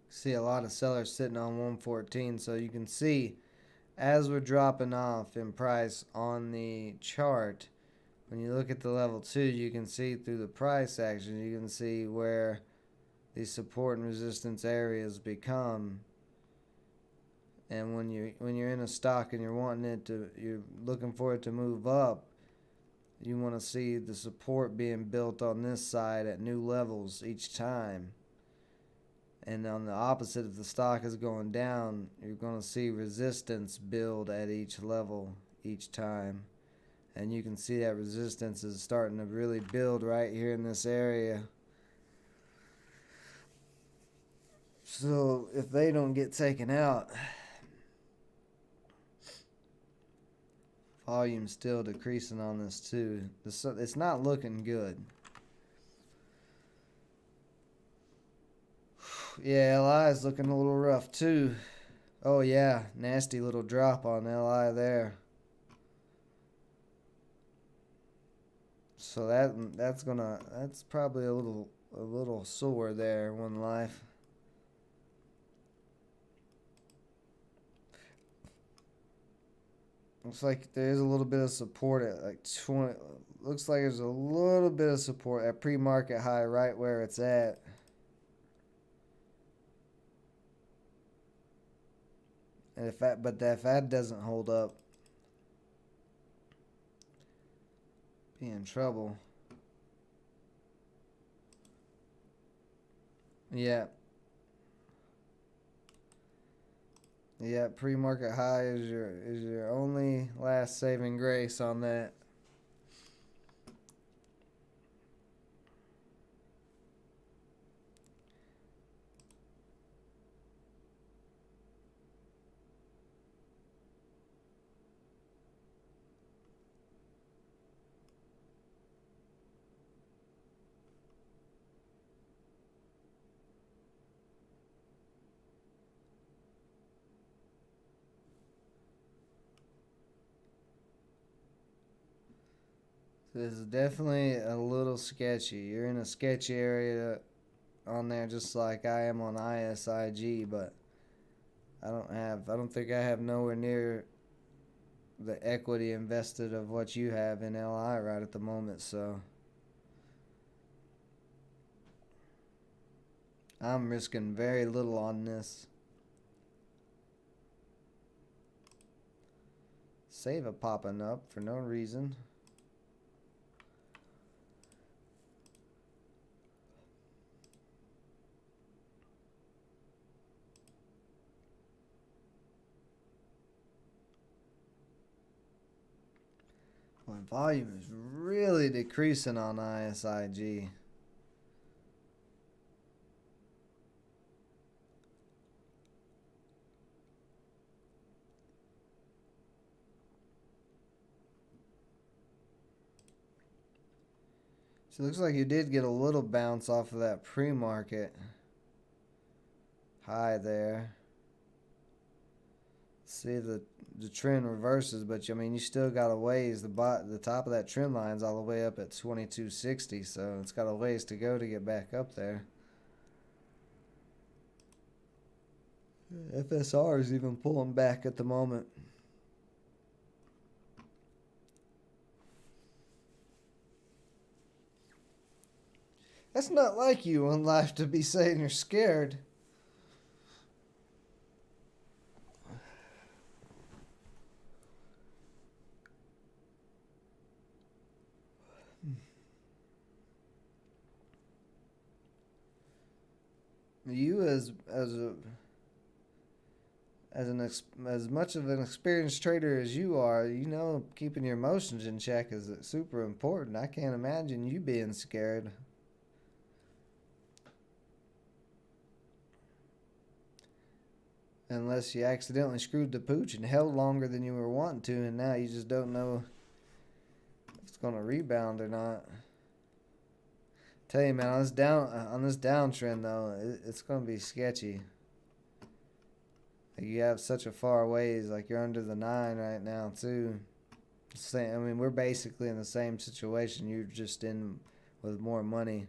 See a lot of sellers sitting on 114, so you can see as we're dropping off in price on the chart, when you look at the level 2, you can see through the price action, you can see where these support and resistance areas become. And when you're in a stock and you're looking for it to move up, you want to see the support being built on this side at new levels each time. And on the opposite, if the stock is going down, you're going to see resistance build at each level each time. And you can see that resistance is starting to really build right here in this area. So if they don't get taken out, volume's still decreasing on this too. It's not looking good. Yeah, LI is looking a little rough too. Oh yeah, nasty little drop on LI there. So that's probably a little sore there, one life. Looks like there's a little bit of support at like 20. Looks like there's a little bit of support at pre-market high right where it's at. And if that doesn't hold up, be in trouble. Yeah. Yeah, pre-market high is your only last saving grace on that. This is definitely a little sketchy. You're in a sketchy area on there just like I am on ISIG, but I don't think I have nowhere near the equity invested of what you have in LI right at the moment, so I'm risking very little on this. Save a popping up for no reason. My volume is really decreasing on ISIG. So it looks like you did get a little bounce off of that pre-market high there. See the trend reverses, but I mean you still got a ways. The top of that trend line's all the way up at 2260, so it's got a ways to go to get back up there. FSR is even pulling back at the moment. That's not like you in life to be saying you're scared. You as much of an experienced trader as you are, you know keeping your emotions in check is super important. I can't imagine you being scared. Unless you accidentally screwed the pooch and held longer than you were wanting to, and now you just don't know if it's gonna rebound or not. Tell you, man, on this downtrend though, it's gonna be sketchy. Like you have such a far ways, like you're under the 9 right now too. I mean, we're basically in the same situation. You're just in with more money.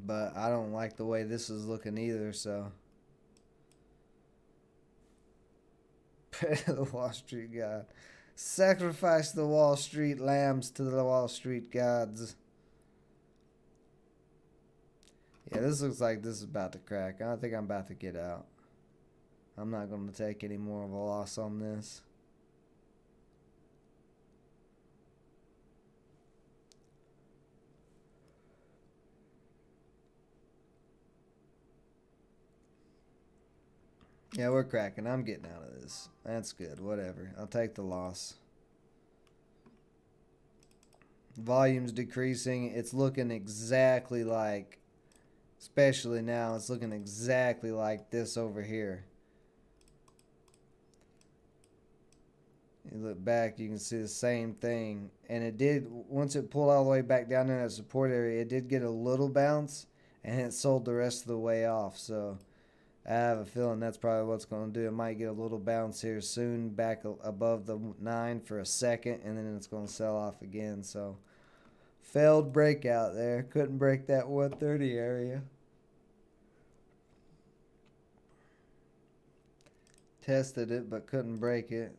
But I don't like the way this is looking either, so. Pray to the Wall Street God. Sacrifice the Wall Street lambs to the Wall Street gods. Yeah, this looks like this is about to crack. I think I'm about to get out. I'm not going to take any more of a loss on this. Yeah, we're cracking. I'm getting out of this. That's good. Whatever. I'll take the loss. Volume's decreasing. It's looking exactly like, especially now, it's looking exactly like this over here. You look back, you can see the same thing. And it did, once it pulled all the way back down in that support area, it did get a little bounce. and it sold the rest of the way off. So I have a feeling that's probably what's going to do. It might get a little bounce here soon, back above the 9 for a second, and then it's going to sell off again. So failed breakout there. Couldn't break that 130 area. Tested it, but couldn't break it.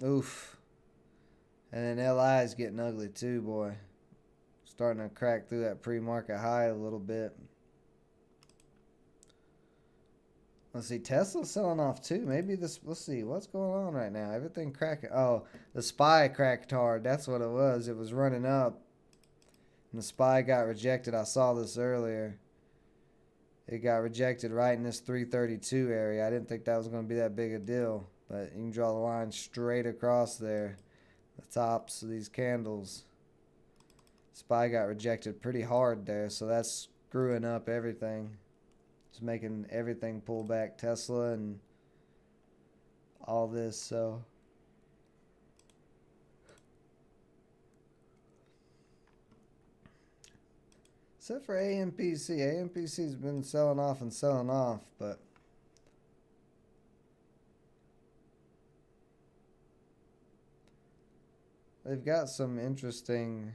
Oof. And then LI is getting ugly too, boy. Starting to crack through that pre-market high a little bit. Let's see, Tesla's selling off too. Maybe this, let's see, what's going on right now? Everything cracking. Oh, the SPY cracked hard. That's what it was. It was running up, and the SPY got rejected. I saw this earlier. It got rejected right in this 332 area. I didn't think that was going to be that big a deal, but you can draw the line straight across there. The tops of these candles. SPY got rejected pretty hard there, so that's screwing up everything. It's making everything pull back, Tesla and all this, so. Except for AMPC. AMPC's been selling off, but they've got some interesting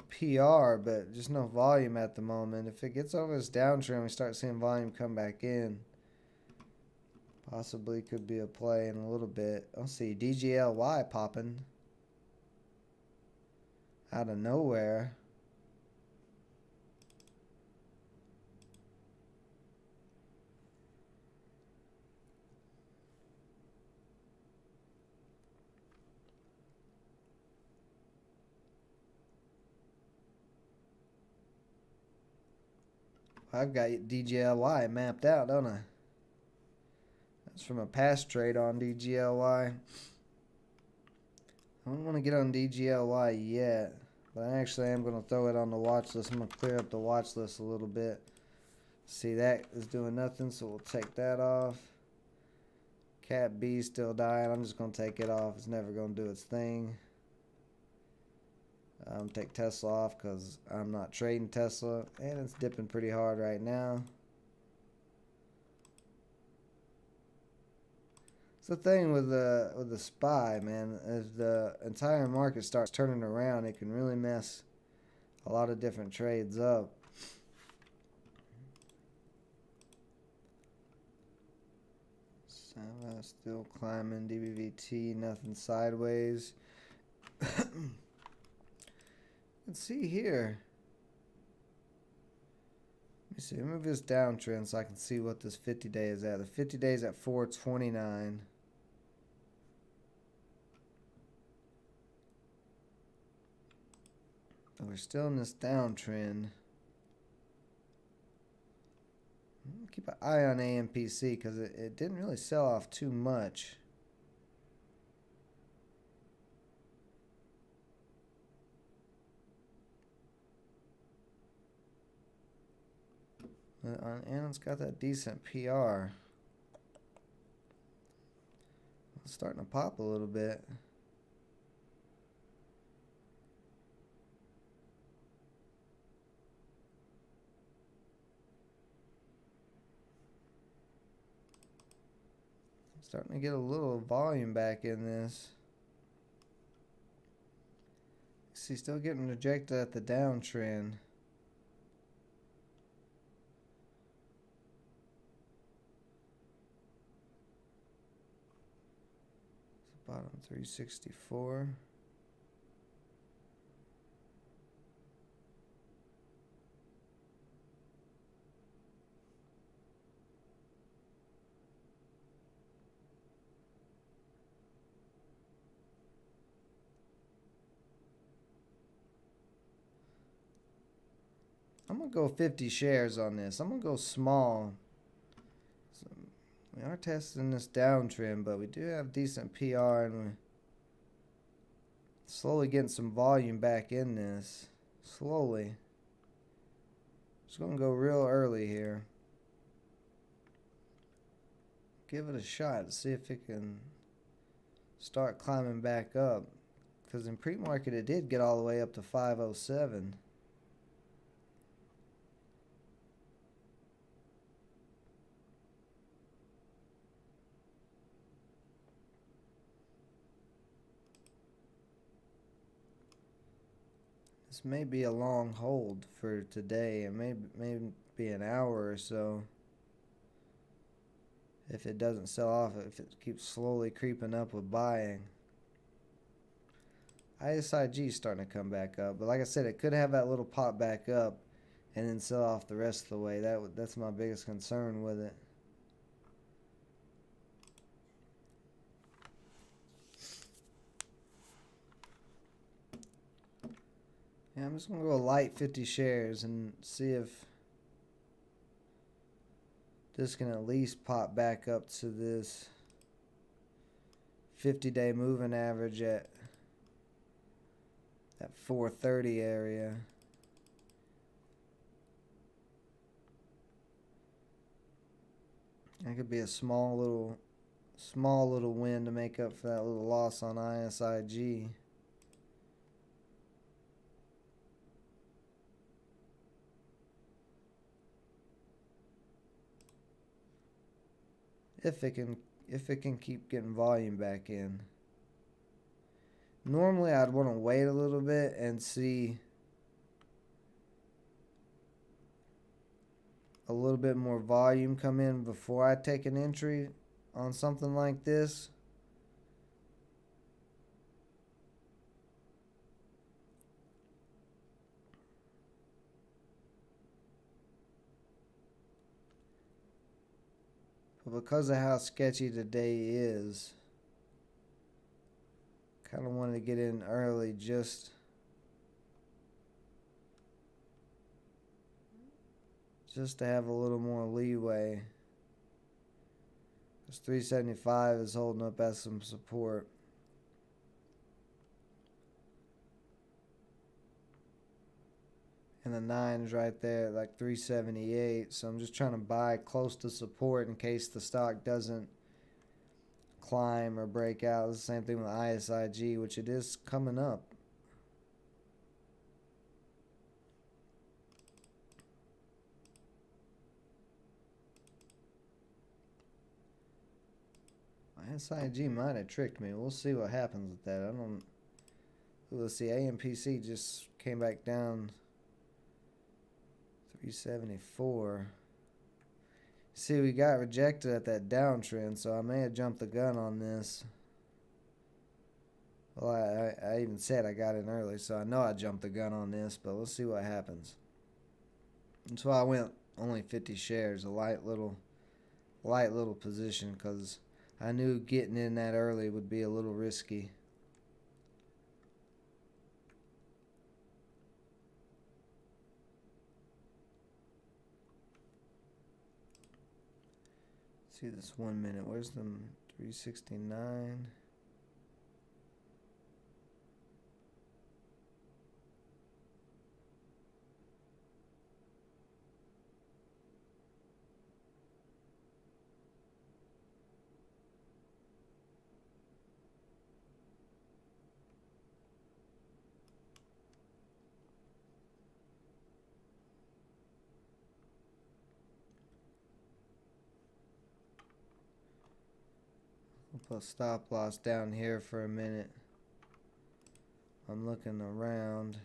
PR, but just no volume at the moment. If it gets over this downtrend, we start seeing volume come back in. Possibly could be a play in a little bit. I'll see DGLY popping out of nowhere. I've got DGLY mapped out, don't I? That's from a past trade on DGLY. I don't want to get on DGLY yet, but I actually am going to throw it on the watch list. I'm going to clear up the watch list a little bit. See, that is doing nothing, so we'll take that off. Cat B still dying. I'm just going to take it off. It's never going to do its thing. Take Tesla off because I'm not trading Tesla, and it's dipping pretty hard right now. It's the thing with the SPY, man. As the entire market starts turning around, it can really mess a lot of different trades up. Still climbing. DBVT, nothing sideways. Let's see here. Let me see. Move this downtrend so I can see what this 50-day is at. The 50-day is at 429. We're still in this downtrend. Keep an eye on AMPC because it didn't really sell off too much. And it's got that decent PR. It's starting to pop a little bit. Starting to get a little volume back in this. See, still getting rejected at the downtrend. Bottom 364. I'm going to go 50 shares on this. I'm going to go small. So we are testing this downtrend, but we do have decent PR, and we're slowly getting some volume back in this. Slowly. Just going to go real early here. give it a shot. See if it can start climbing back up. Because in pre-market it did get all the way up to 507. This may be a long hold for today. It may be an hour or so. If it doesn't sell off, if it keeps slowly creeping up with buying. ISIG is starting to come back up. But like I said, it could have that little pop back up and then sell off the rest of the way. That's my biggest concern with it. Yeah, I'm just going to go light 50 shares and see if this can at least pop back up to this 50-day moving average at that 430 area. That could be a small little win to make up for that little loss on ISIG. If it can keep getting volume back in. Normally I'd want to wait a little bit and see a little bit more volume come in before I take an entry on something like this. But because of how sketchy today is, kind of wanted to get in early just to have a little more leeway. This 375 is holding up as some support. And the 9 is right there at like 378. So I'm just trying to buy close to support in case the stock doesn't climb or break out. It's the same thing with ISIG, which it is coming up. ISIG might have tricked me. We'll see what happens with that. Let's see. AMPC just came back down 374. See, we got rejected at that downtrend, so I may have jumped the gun on this. Well, I even said I got in early, so I know I jumped the gun on this, but let's see what happens. That's why I went only 50 shares, a light little position, because I knew getting in that early would be a little risky. See this 1 minute. Where's the 369? I'll put stop loss down here for a minute. I'm looking around.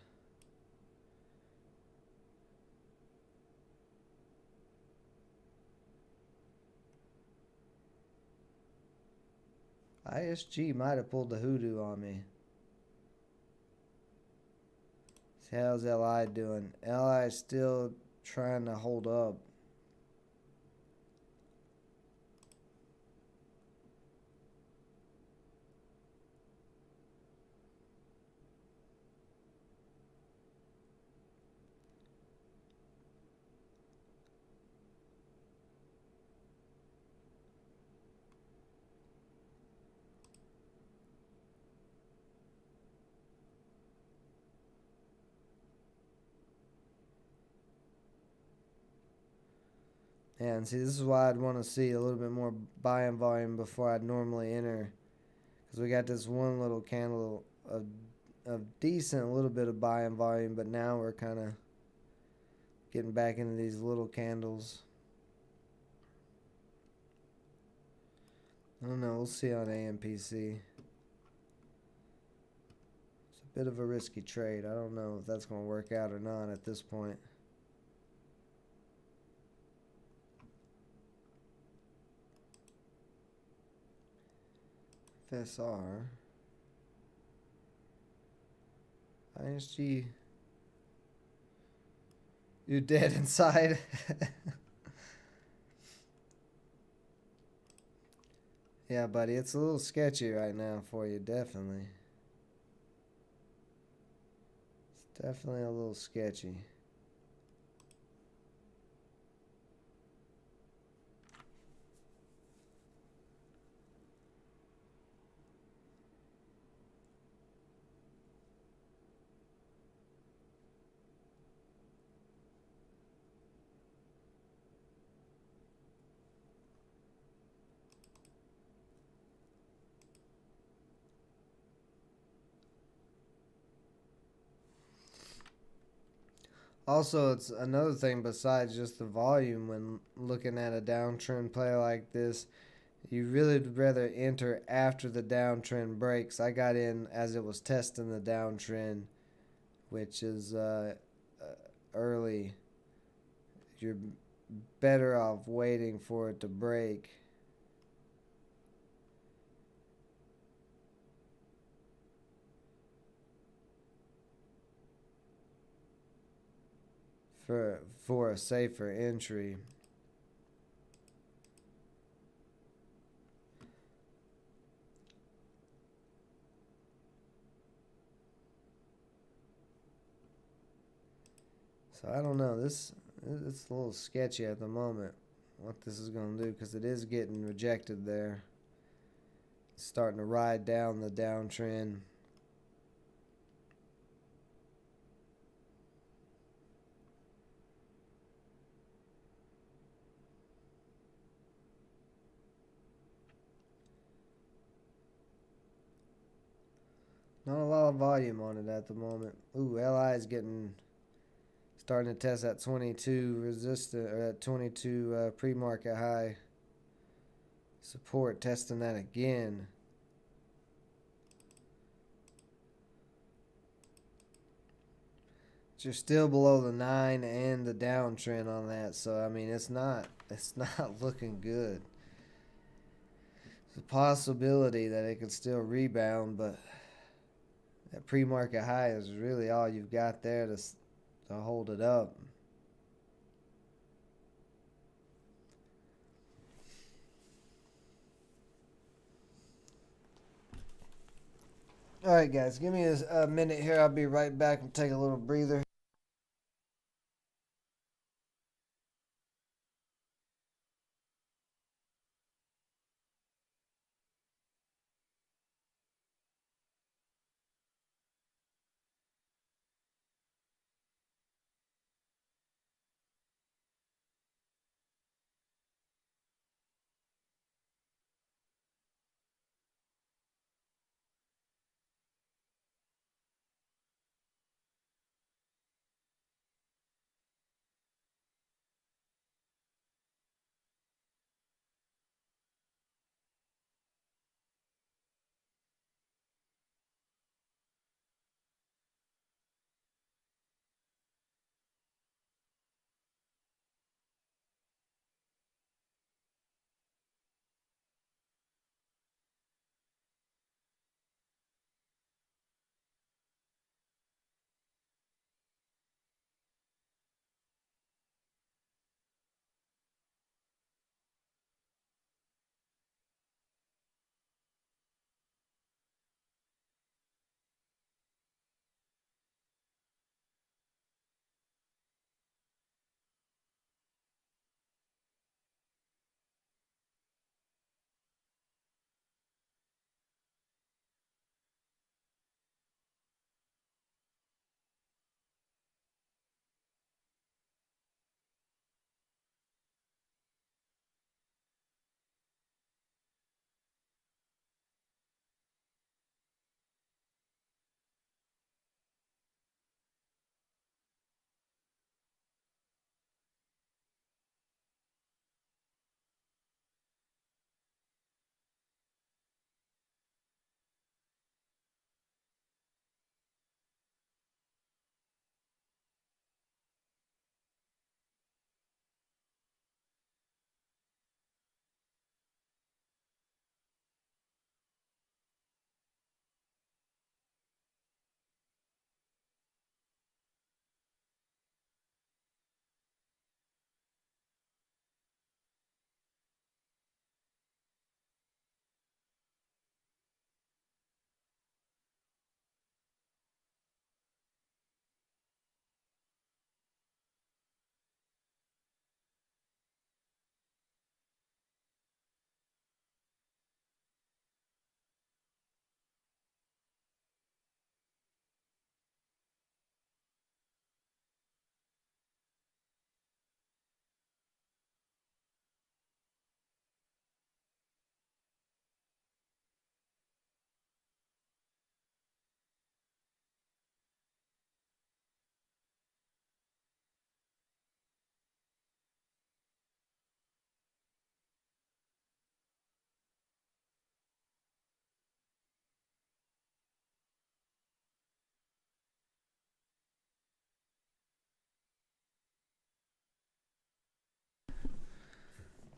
ISG might have pulled the hoodoo on me. See, how's LI doing? LI is still trying to hold up. Yeah, and see, this is why I'd want to see a little bit more buying volume before I'd normally enter. Because we got this one little candle of decent little bit of buying volume, but now we're kind of getting back into these little candles. I don't know. We'll see on AMPC. It's a bit of a risky trade. I don't know if that's going to work out or not at this point. FSR. ISG. You dead inside? Yeah, buddy, it's a little sketchy right now for you, definitely. It's definitely a little sketchy. Also, it's another thing besides just the volume when looking at a downtrend play like this. You really would rather enter after the downtrend breaks. I got in as it was testing the downtrend, which is early. You're better off waiting for it to break. For a safer entry. So I don't know. It's a little sketchy at the moment what this is going to do because it is getting rejected there. It's starting to ride down the downtrend. Not a lot of volume on it at the moment. Ooh, LI is starting to test that 22 resistance or that 22 pre-market high support, testing that again. You're still below the 9 and the downtrend on that, so I mean it's not looking good. It's a possibility that it could still rebound, but that pre-market high is really all you've got there to hold it up. All right, guys, give me a minute here. I'll be right back and take a little breather.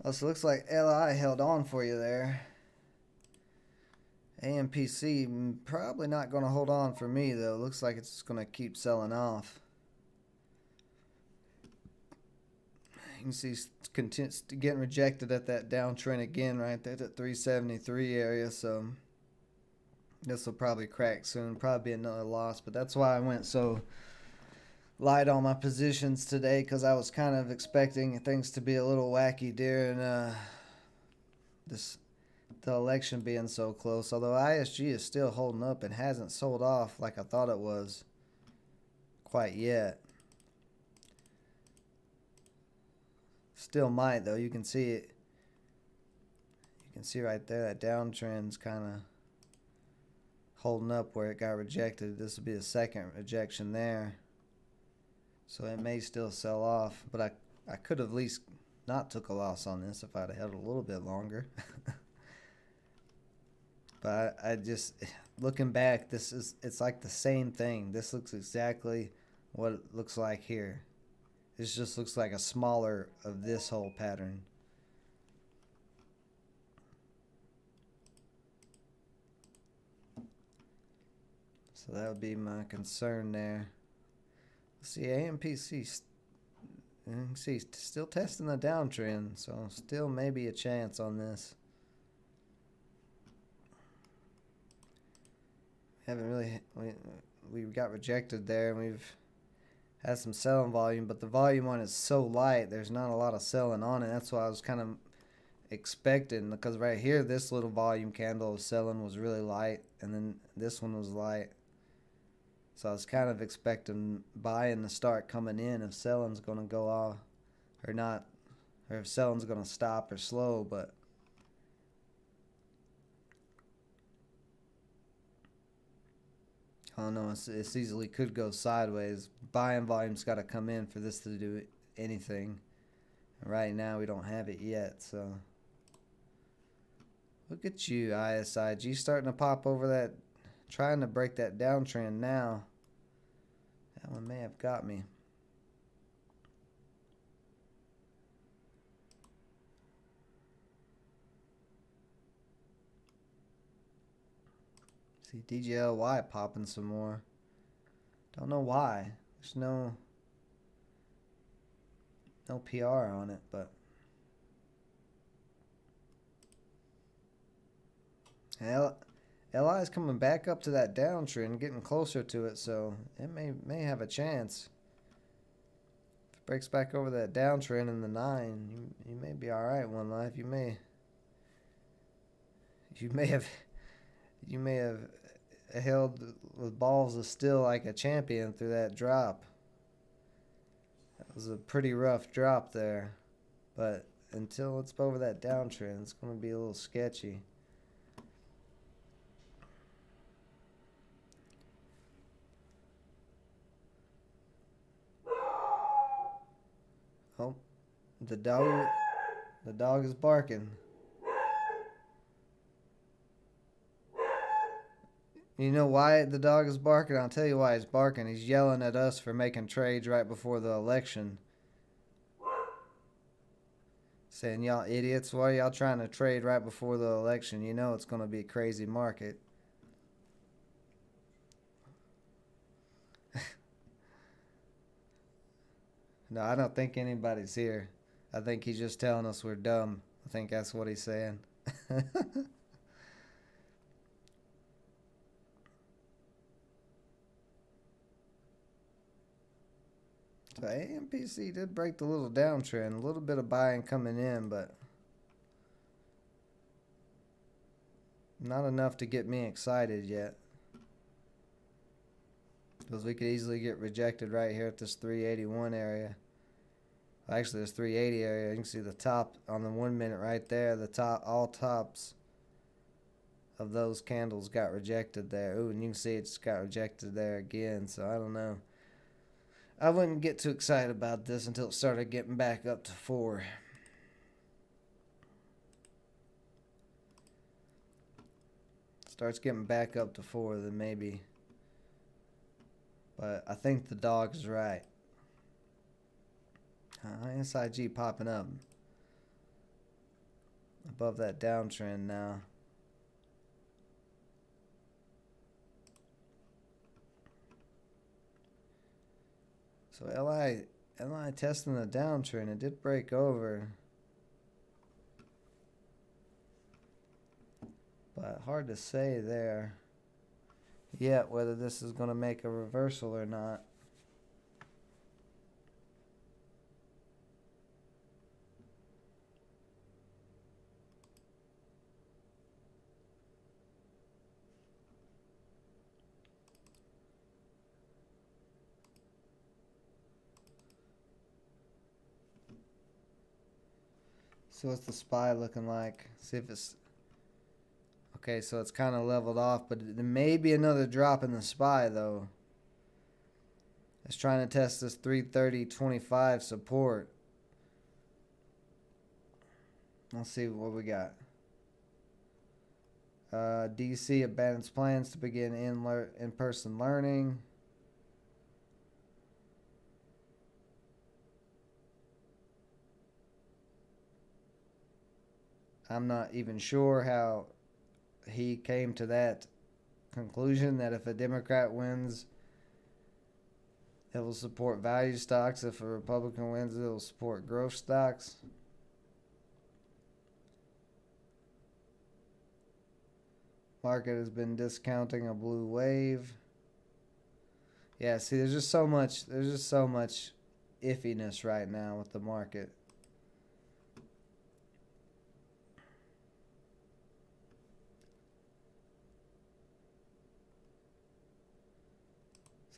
Well, so it looks like LI held on for you there. AMPC probably not going to hold on for me though. Looks like it's going to keep selling off. You can see it's getting rejected at that downtrend again right there at that 373 area. So this will probably crack soon. Probably be another loss. But that's why I went so light on my positions today, because I was kind of expecting things to be a little wacky during the election being so close. Although ISG is still holding up and hasn't sold off like I thought it was quite yet. Still might though. You can see it. You can see right there that downtrend's kind of holding up where it got rejected. This will be the second rejection there. So it may still sell off, but I could have at least not took a loss on this if I'd held a little bit longer. But I just, looking back, it's like the same thing. This looks exactly what it looks like here. This just looks like a smaller of this whole pattern. So that would be my concern there. See, AMPC, you can see, still testing the downtrend, so still maybe a chance on this. Haven't really, we got rejected there, and we've had some selling volume, but the volume on it is so light, there's not a lot of selling on it. That's what I was kind of expecting, because right here, this little volume candle of selling was really light, and then this one was light. So I was kind of expecting buying to start coming in if selling's going to go off or not, or if selling's going to stop or slow, but I don't know. It easily could go sideways. Buying volume's got to come in for this to do anything. And right now we don't have it yet, so look at you, ISIG, starting to pop over that, trying to break that downtrend now. That one may have got me. See DJLY popping some more. Don't know why. There's no PR on it, but LI is coming back up to that downtrend, getting closer to it, so it may have a chance. If it breaks back over that downtrend in the 9, you may be all right. One Life, you may have held with balls of steel like a champion through that drop. That was a pretty rough drop there, but until it's over that downtrend, it's going to be a little sketchy. Oh, the dog is barking. You know why the dog is barking? I'll tell you why he's barking. He's yelling at us for making trades right before the election. Saying, y'all idiots, why are y'all trying to trade right before the election? You know it's going to be a crazy market. No, I don't think anybody's here. I think he's just telling us we're dumb. I think that's what he's saying. So AMPC did break the little downtrend. A little bit of buying coming in, but not enough to get me excited yet. Because we could easily get rejected right here at this 381 area. Actually, this 380 area, you can see the top on the 1 minute right there. The top, all tops of those candles got rejected there. Ooh, and you can see it just got rejected there again. So I don't know. I wouldn't get too excited about this until it started getting back up to 4. Starts getting back up to 4, then maybe. But I think the dog's right. SIG popping up. above that downtrend now. So LI testing the downtrend. It did break over, but hard to say there yet whether this is going to make a reversal or not. So what's the SPY looking like? See if it's okay. So it's kind of leveled off, but there may be another drop in the SPY though. It's trying to test this 330.25 support. Let's see what we got. DC abandons plans to begin in-person learning. I'm not even sure how he came to that conclusion that if a Democrat wins, it will support value stocks. If a Republican wins, it will support growth stocks. Market has been discounting a blue wave. Yeah, see, there's just so much iffiness right now with the market.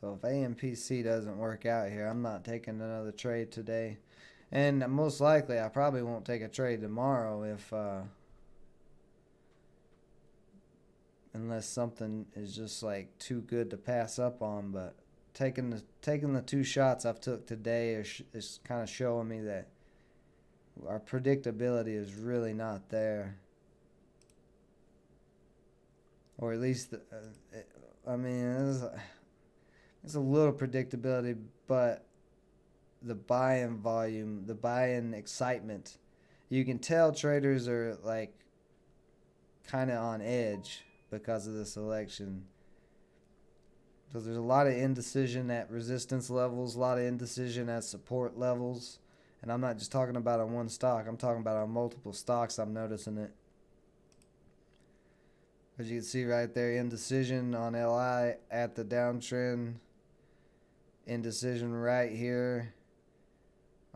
So if AMPC doesn't work out here, I'm not taking another trade today. And most likely I probably won't take a trade tomorrow if unless something is just like too good to pass up on. But taking the two shots I've took today is kind of showing me that our predictability is really not there. Or at least, I mean, there's a little predictability, but the buy-in volume, the buy-in excitement, you can tell traders are like kind of on edge because of this election. So there's a lot of indecision at resistance levels, a lot of indecision at support levels. And I'm not just talking about on one stock, I'm talking about on multiple stocks. I'm noticing it. As you can see right there, indecision on LI at the downtrend. Indecision right here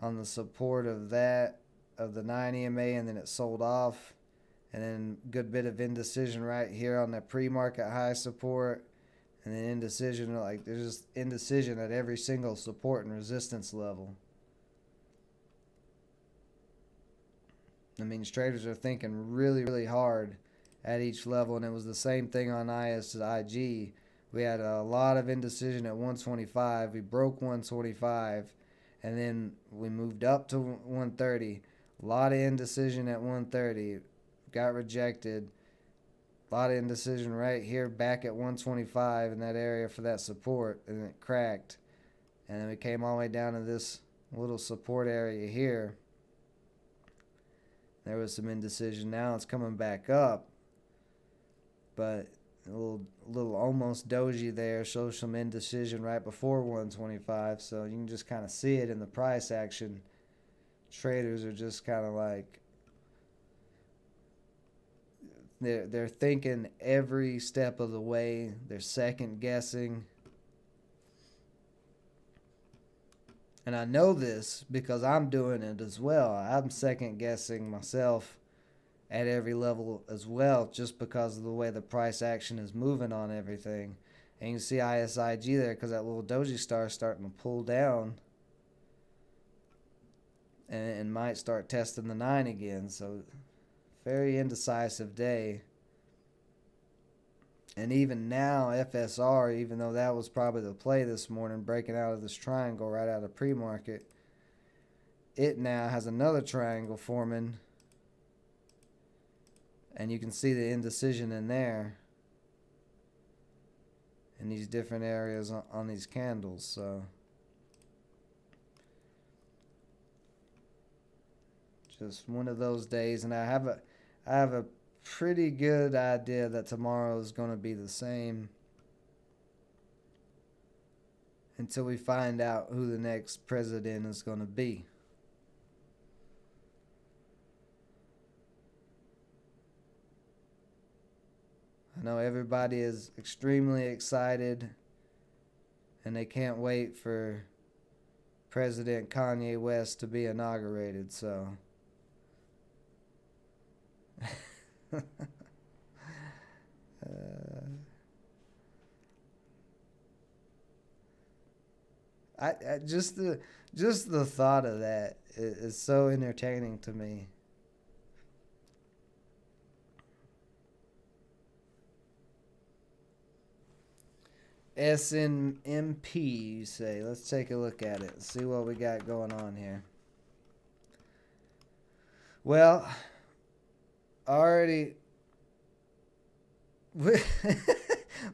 on the support of that, of the 9 EMA, and then it sold off. And then good bit of indecision right here on the pre-market high support. And then indecision, like there's just indecision at every single support and resistance level. That means traders are thinking really, really hard at each level, and it was the same thing on IS-IG. We had a lot of indecision at 125. We broke 125, and then we moved up to 130. A lot of indecision at 130. Got rejected. A lot of indecision right here back at 125 in that area for that support, and it cracked. And then we came all the way down to this little support area here. There was some indecision. Now it's coming back up, but a little almost doji there shows some indecision right before 125. So you can just kind of see it in the price action. Traders are just kind of like they're thinking every step of the way. They're second guessing. And I know this because I'm doing it as well. I'm second guessing myself at every level as well, just because of the way the price action is moving on everything. And you can see ISIG there because that little doji star is starting to pull down and might start testing the 9 again. So very indecisive day. And even now, FSR, even though that was probably the play this morning, breaking out of this triangle right out of pre-market, it now has another triangle forming. And you can see the indecision in there in these different areas on these candles. So just one of those days. And I I have a pretty good idea that tomorrow is going to be the same until we find out who the next president is going to be. I know everybody is extremely excited and they can't wait for President Kanye West to be inaugurated, so uh, I just the thought of that is so entertaining to me. SNMP, you say? Let's take a look at it. See what we got going on here. Well, already.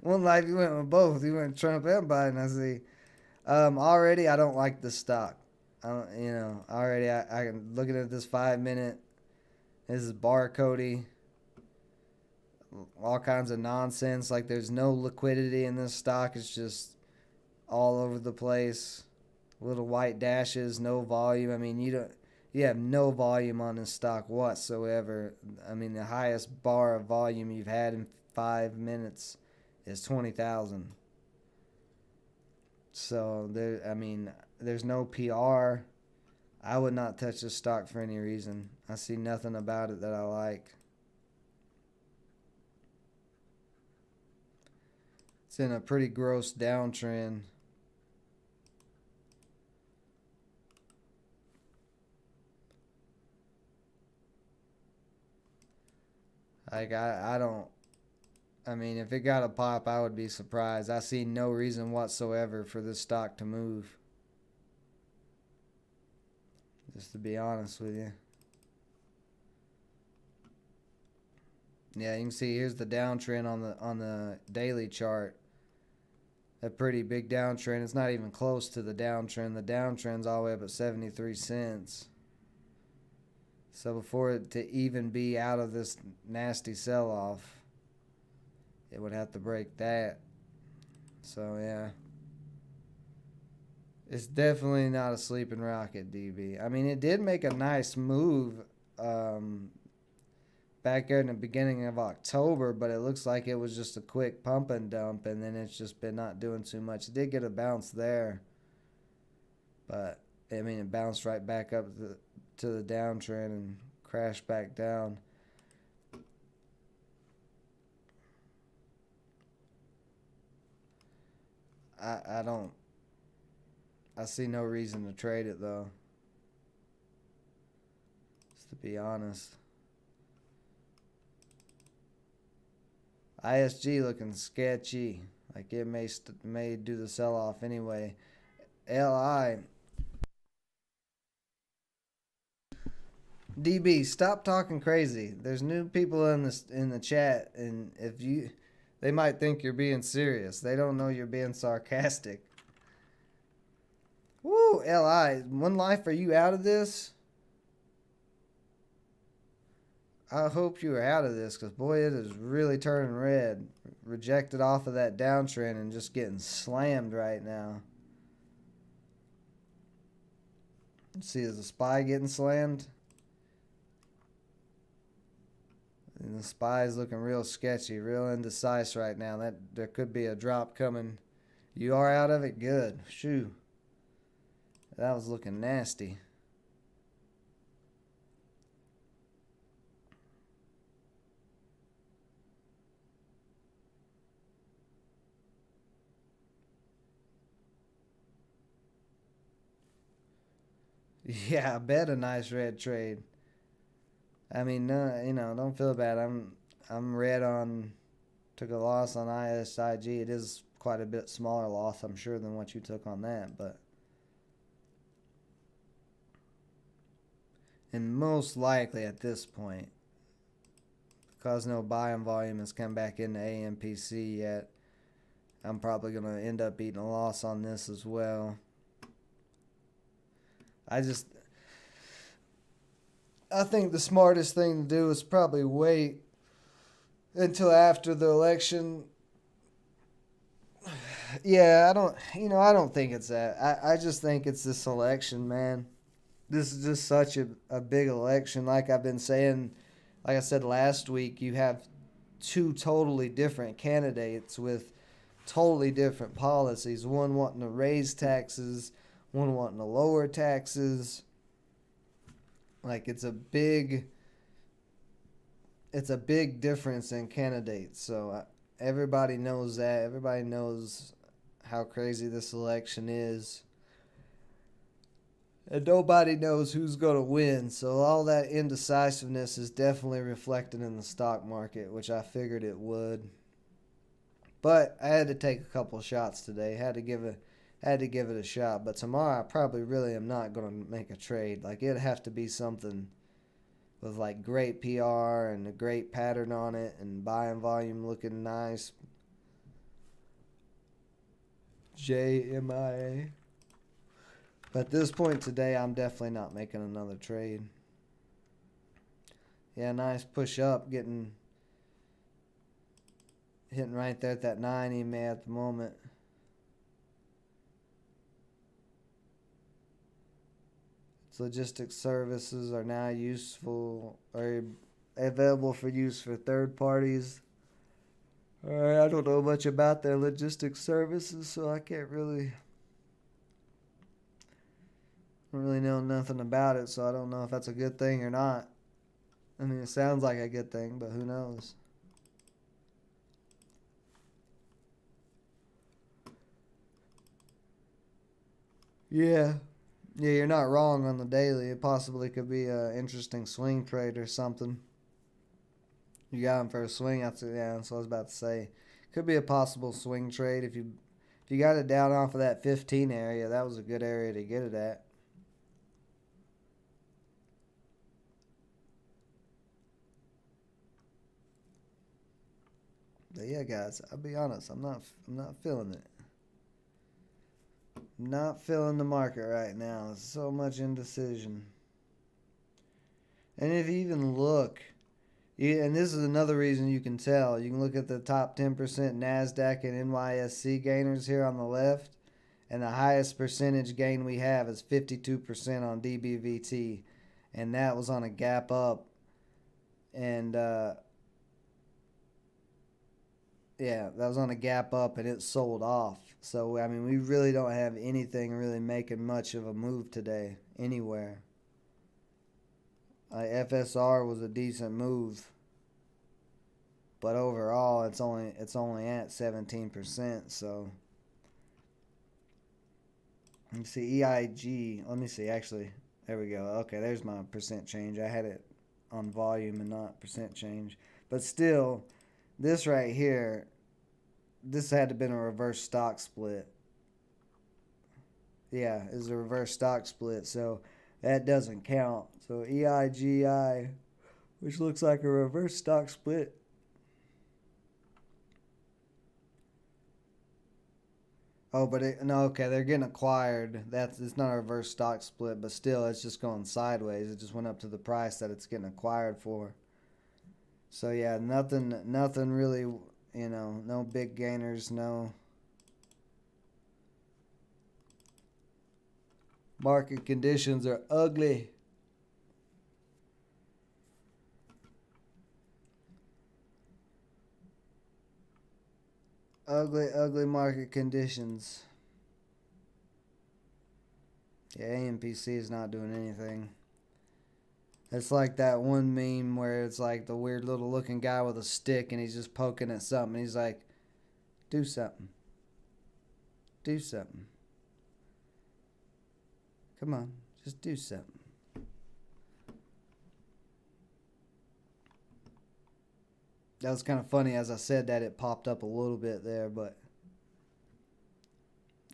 One life you went with both. You went Trump and Biden. I see. Already I don't like the stock. I don't, already I can looking at this 5 minute. This is barcodey. All kinds of nonsense. Like there's no liquidity in this stock. It's just all over the place. Little white dashes, no volume. I mean, you have no volume on this stock whatsoever. I mean, the highest bar of volume you've had in 5 minutes is 20,000. So there's no PR. I would not touch this stock for any reason. I see nothing about it that I like. It's in a pretty gross downtrend. Like I don't. I mean, if it got a pop, I would be surprised. I see no reason whatsoever for this stock to move. Just to be honest with you. Yeah, you can see here's the downtrend on the daily chart. A pretty big downtrend. It's not even close to the downtrend. The downtrend's all the way up at 73 cents. So before it to even be out of this nasty sell-off, it would have to break that. So yeah, it's definitely not a sleeping rocket, DB. I mean, it did make a nice move back there in the beginning of October, but it looks like it was just a quick pump and dump, and then it's just been not doing too much. It did get a bounce there, but I mean, it bounced right back up to the downtrend and crashed back down. I see no reason to trade it though. Just to be honest. ISG looking sketchy. Like it may do the sell off anyway. LI. DB, stop talking crazy. There's new people in the chat, and they might think you're being serious. They don't know you're being sarcastic. Woo, LI, One Life, are you out of this? I hope you are out of this, because boy, it is really turning red. Rejected off of that downtrend and just getting slammed right now. Let's see, is the SPY getting slammed? And the SPY is looking real sketchy, real indecisive right now. That there could be a drop coming. You are out of it? Good. Shoo. That was looking nasty. Yeah, I bet a nice red trade. I mean, don't feel bad. I'm red on, took a loss on ISIG. It is quite a bit smaller loss, I'm sure, than what you took on that, but. And most likely at this point, because no buying volume has come back into AMPC yet, I'm probably going to end up eating a loss on this as well. I think the smartest thing to do is probably wait until after the election. Yeah, I don't think it's that. I just think it's this election, man. This is just such a big election. Like I've been saying, like I said last week, you have two totally different candidates with totally different policies. One wanting to raise taxes, one wanting to lower taxes. Like it's a big difference in candidates. So everybody knows that. Everybody knows how crazy this election is. And nobody knows who's going to win. So all that indecisiveness is definitely reflected in the stock market, which I figured it would. But I had to take a couple of shots today. Had to give it a shot. But tomorrow I probably really am not going to make a trade. Like it'd have to be something with like great PR and a great pattern on it and buying volume looking nice. JMIA. But at this point today, I'm definitely not making another trade. Yeah, nice push up, hitting right there at that 9 EMA at the moment. Its logistics services are now available for use for third parties. Alright, I don't know much about their logistics services, so I don't really know nothing about it, so I don't know if that's a good thing or not. I mean, it sounds like a good thing, but who knows? Yeah. Yeah, you're not wrong on the daily. It possibly could be an interesting swing trade or something. You got him for a swing. That's what I was about to say. Could be a possible swing trade if you got it down off of that 15 area. That was a good area to get it at. But yeah, guys, I'll be honest. I'm not feeling it. Not feeling the market right now. There's so much indecision. And if you even look, and this is another reason you can tell. You can look at the top 10% NASDAQ and NYSE gainers here on the left. And the highest percentage gain we have is 52% on DBVT. And that was on a gap up. And yeah, that was on a gap up and it sold off. So, I mean, we really don't have anything really making much of a move today anywhere. FSR was a decent move. But overall, it's only at 17%, so you see EIG, let me see, actually, there we go. Okay, there's my percent change. I had it on volume and not percent change. But still, this right here, this had to have been a reverse stock split. Yeah, it's a reverse stock split, so that doesn't count. So EIGI, which looks like a reverse stock split. Oh, but okay, they're getting acquired. It's not a reverse stock split, but still, it's just going sideways. It just went up to the price that it's getting acquired for. So yeah, nothing really, no big gainers, no. Market conditions are ugly. Ugly market conditions. Yeah, AMPC is not doing anything. It's like that one meme where it's like the weird little looking guy with a stick and he's just poking at something. He's like, do something. Do something. Come on, just do something. That was kind of funny. As I said that, it popped up a little bit there, but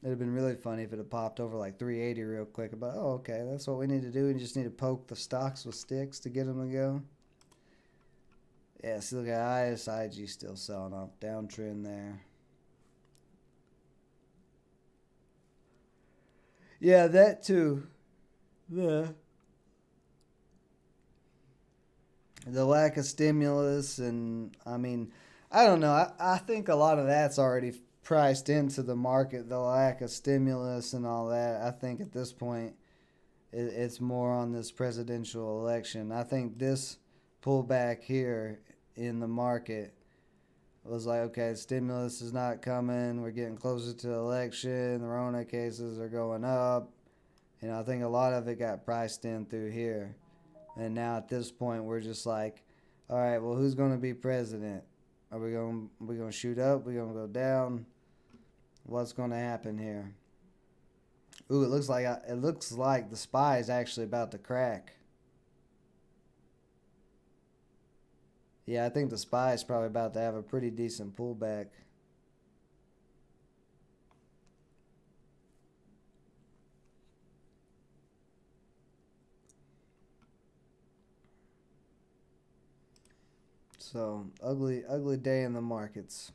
it'd have been really funny if it had popped over like 380 real quick. But, oh, okay, that's what we need to do. We just need to poke the stocks with sticks to get them to go. Yeah, see, look at ISIG still selling off. Downtrend there. Yeah, that too. Yeah. The lack of stimulus, and I mean, I don't know. I think a lot of that's already priced into the market. The lack of stimulus and all that. I think at this point, it's more on this presidential election. I think this pullback here in the market was like, okay, stimulus is not coming. We're getting closer to the election. The Rona cases are going up. I think a lot of it got priced in through here. And now at this point, we're just like, all right, well, who's going to be president? Are we going to shoot up? We going to go down? What's going to happen here? Ooh, it looks like the SPY is actually about to crack. Yeah, I think the SPY is probably about to have a pretty decent pullback. So, ugly day in the markets.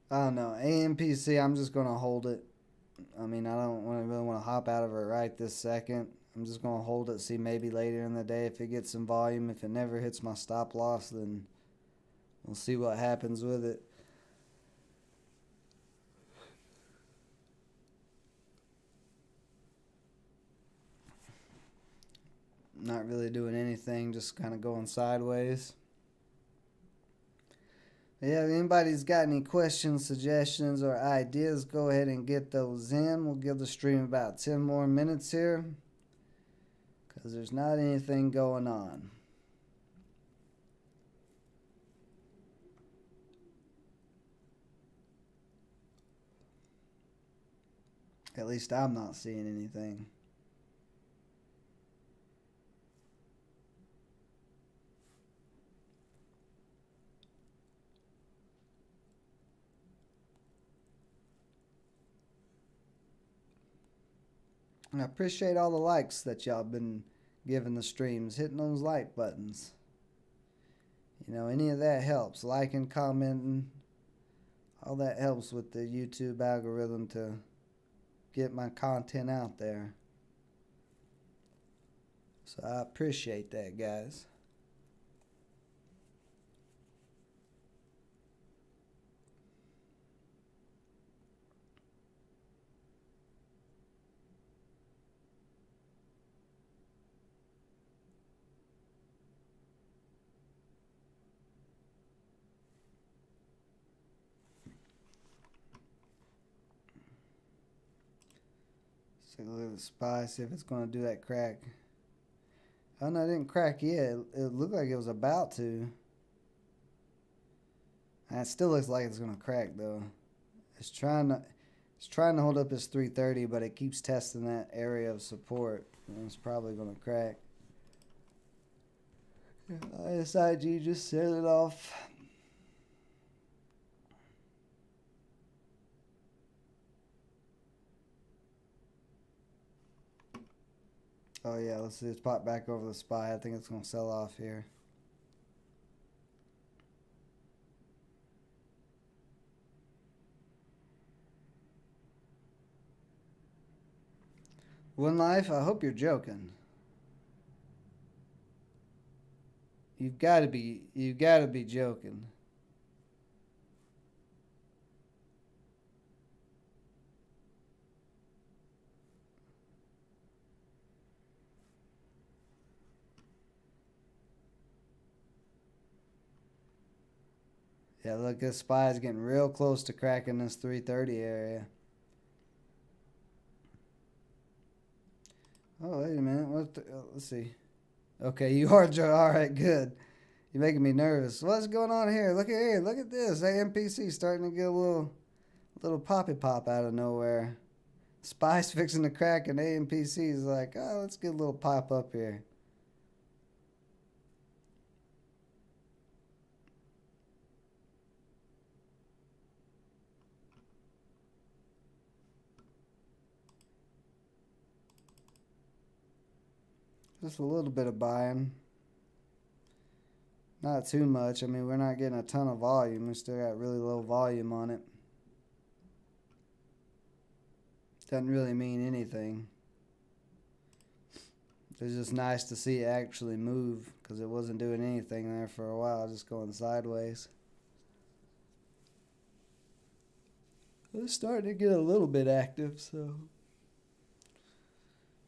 I don't know. AMPC, I'm just going to hold it. I mean, I don't really want to hop out of it right this second. I'm just going to hold it, see maybe later in the day if it gets some volume. If it never hits my stop loss, then we'll see what happens with it. Not really doing anything, just kind of going sideways. Yeah, if anybody's got any questions, suggestions, or ideas, go ahead and get those in. We'll give the stream about 10 more minutes here because there's not anything going on. At least I'm not seeing anything. And I appreciate all the likes that y'all been giving the streams, hitting those like buttons. Any of that helps. Liking, commenting, all that helps with the YouTube algorithm to get my content out there. So I appreciate that, guys. Let's take a look at the SPY, see if it's going to do that crack. Oh no, it didn't crack yet. It looked like it was about to. And it still looks like it's going to crack though. It's trying to hold up its 330, but it keeps testing that area of support. And it's probably going to crack. ISIG just set it off. Oh yeah, let's see. It's popped back over the SPY. I think it's going to sell off here. One Life, I hope you're joking. You've got to be joking. Yeah, look, this SPY is getting real close to cracking this 330 area. Oh, wait a minute. Let's see. Okay, you are all right. Good. You're making me nervous. What's going on here? Look at here. Look at this. AMPC starting to get a little poppy pop out of nowhere. SPY's fixing to crack, and AMPC is like, oh, let's get a little pop up here. Just a little bit of buying. Not too much. I mean, we're not getting a ton of volume. We still got really low volume on it. doesn't really mean anything. It's just nice to see it actually move because it wasn't doing anything there for a while, just going sideways. It's starting to get a little bit active, so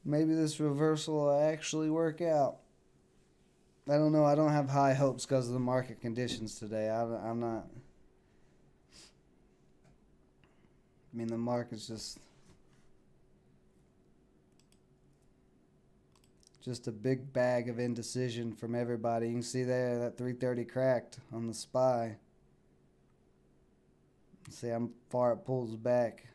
maybe this reversal will actually work out. I don't know. I don't have high hopes because of the market conditions today. I'm not. I mean, the market's just a big bag of indecision from everybody. You can see there that 330 cracked on the SPY. See how far it pulls back.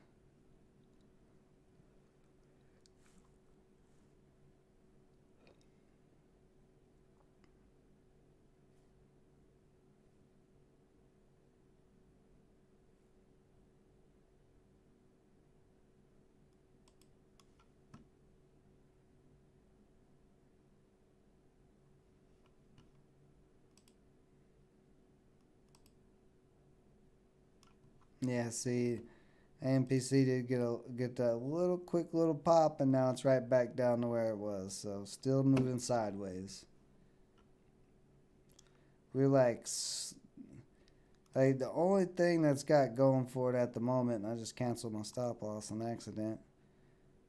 Yeah, see, AMPC did get that little quick little pop, and now it's right back down to where it was. So still moving sideways. We're like the only thing that's got going for it at the moment, and I just canceled my stop loss on accident.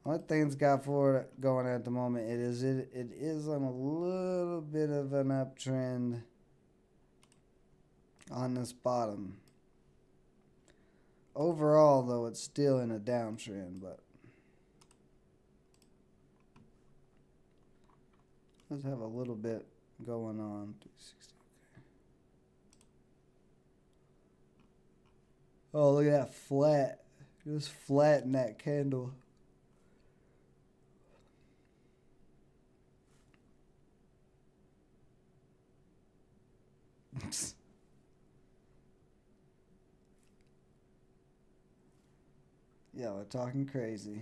Only thing it's got for it going at the moment, it is on a little bit of an uptrend on this bottom. Overall, though, it's still in a downtrend, but let's have a little bit going on. 360. Oh, look at that flat. Just flatten that candle. Yeah, we're talking crazy.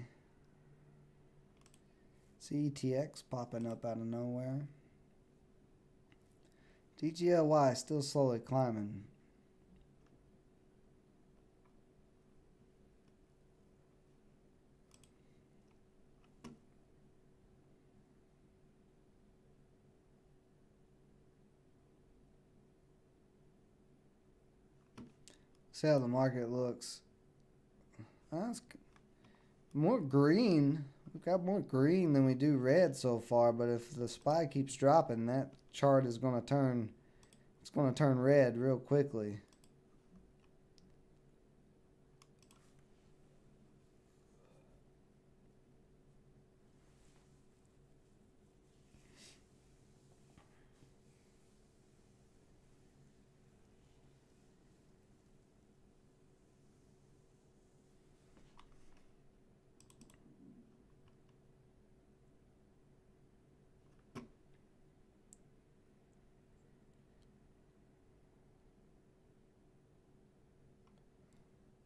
CETX popping up out of nowhere. DGLY still slowly climbing. See how the market looks. That's more green. We've got more green than we do red so far, but if the SPY keeps dropping, that chart is going to turn, it's going to turn red real quickly.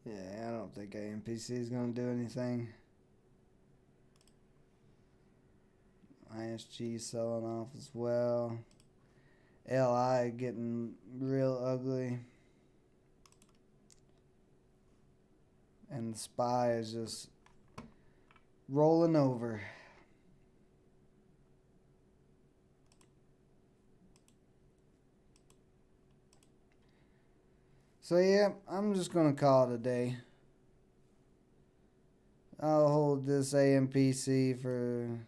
Yeah, I don't think AMPC is going to do anything. ISG selling off as well. LI getting real ugly. And the SPY is just rolling over. So yeah, I'm just going to call it a day. I'll hold this AMPC for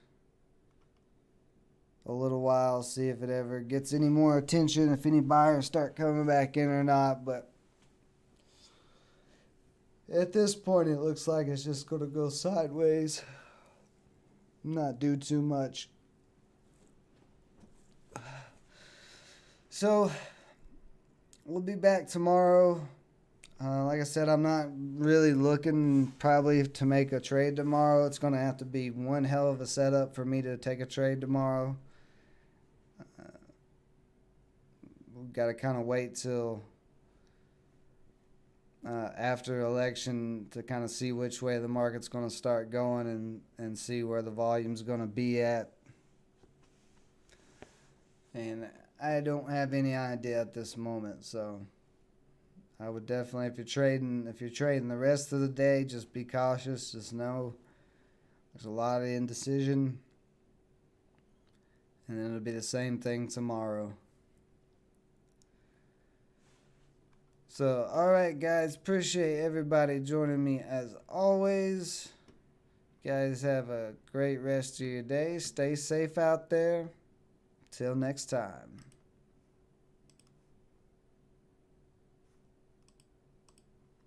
a little while, see if it ever gets any more attention, if any buyers start coming back in or not. But at this point, it looks like it's just going to go sideways, not do too much. So we'll be back tomorrow. Like I said, I'm not really looking probably to make a trade tomorrow. It's going to have to be one hell of a setup for me to take a trade tomorrow. We've got to kind of wait till after election to kind of see which way the market's going to start going and see where the volume's going to be at. And I don't have any idea at this moment, so I would definitely, if you're trading the rest of the day, just be cautious. Just know There's a lot of indecision. And then it'll be the same thing tomorrow. So, alright, guys. Appreciate everybody joining me as always. Guys, have a great rest of your day. Stay safe out there. Till next time.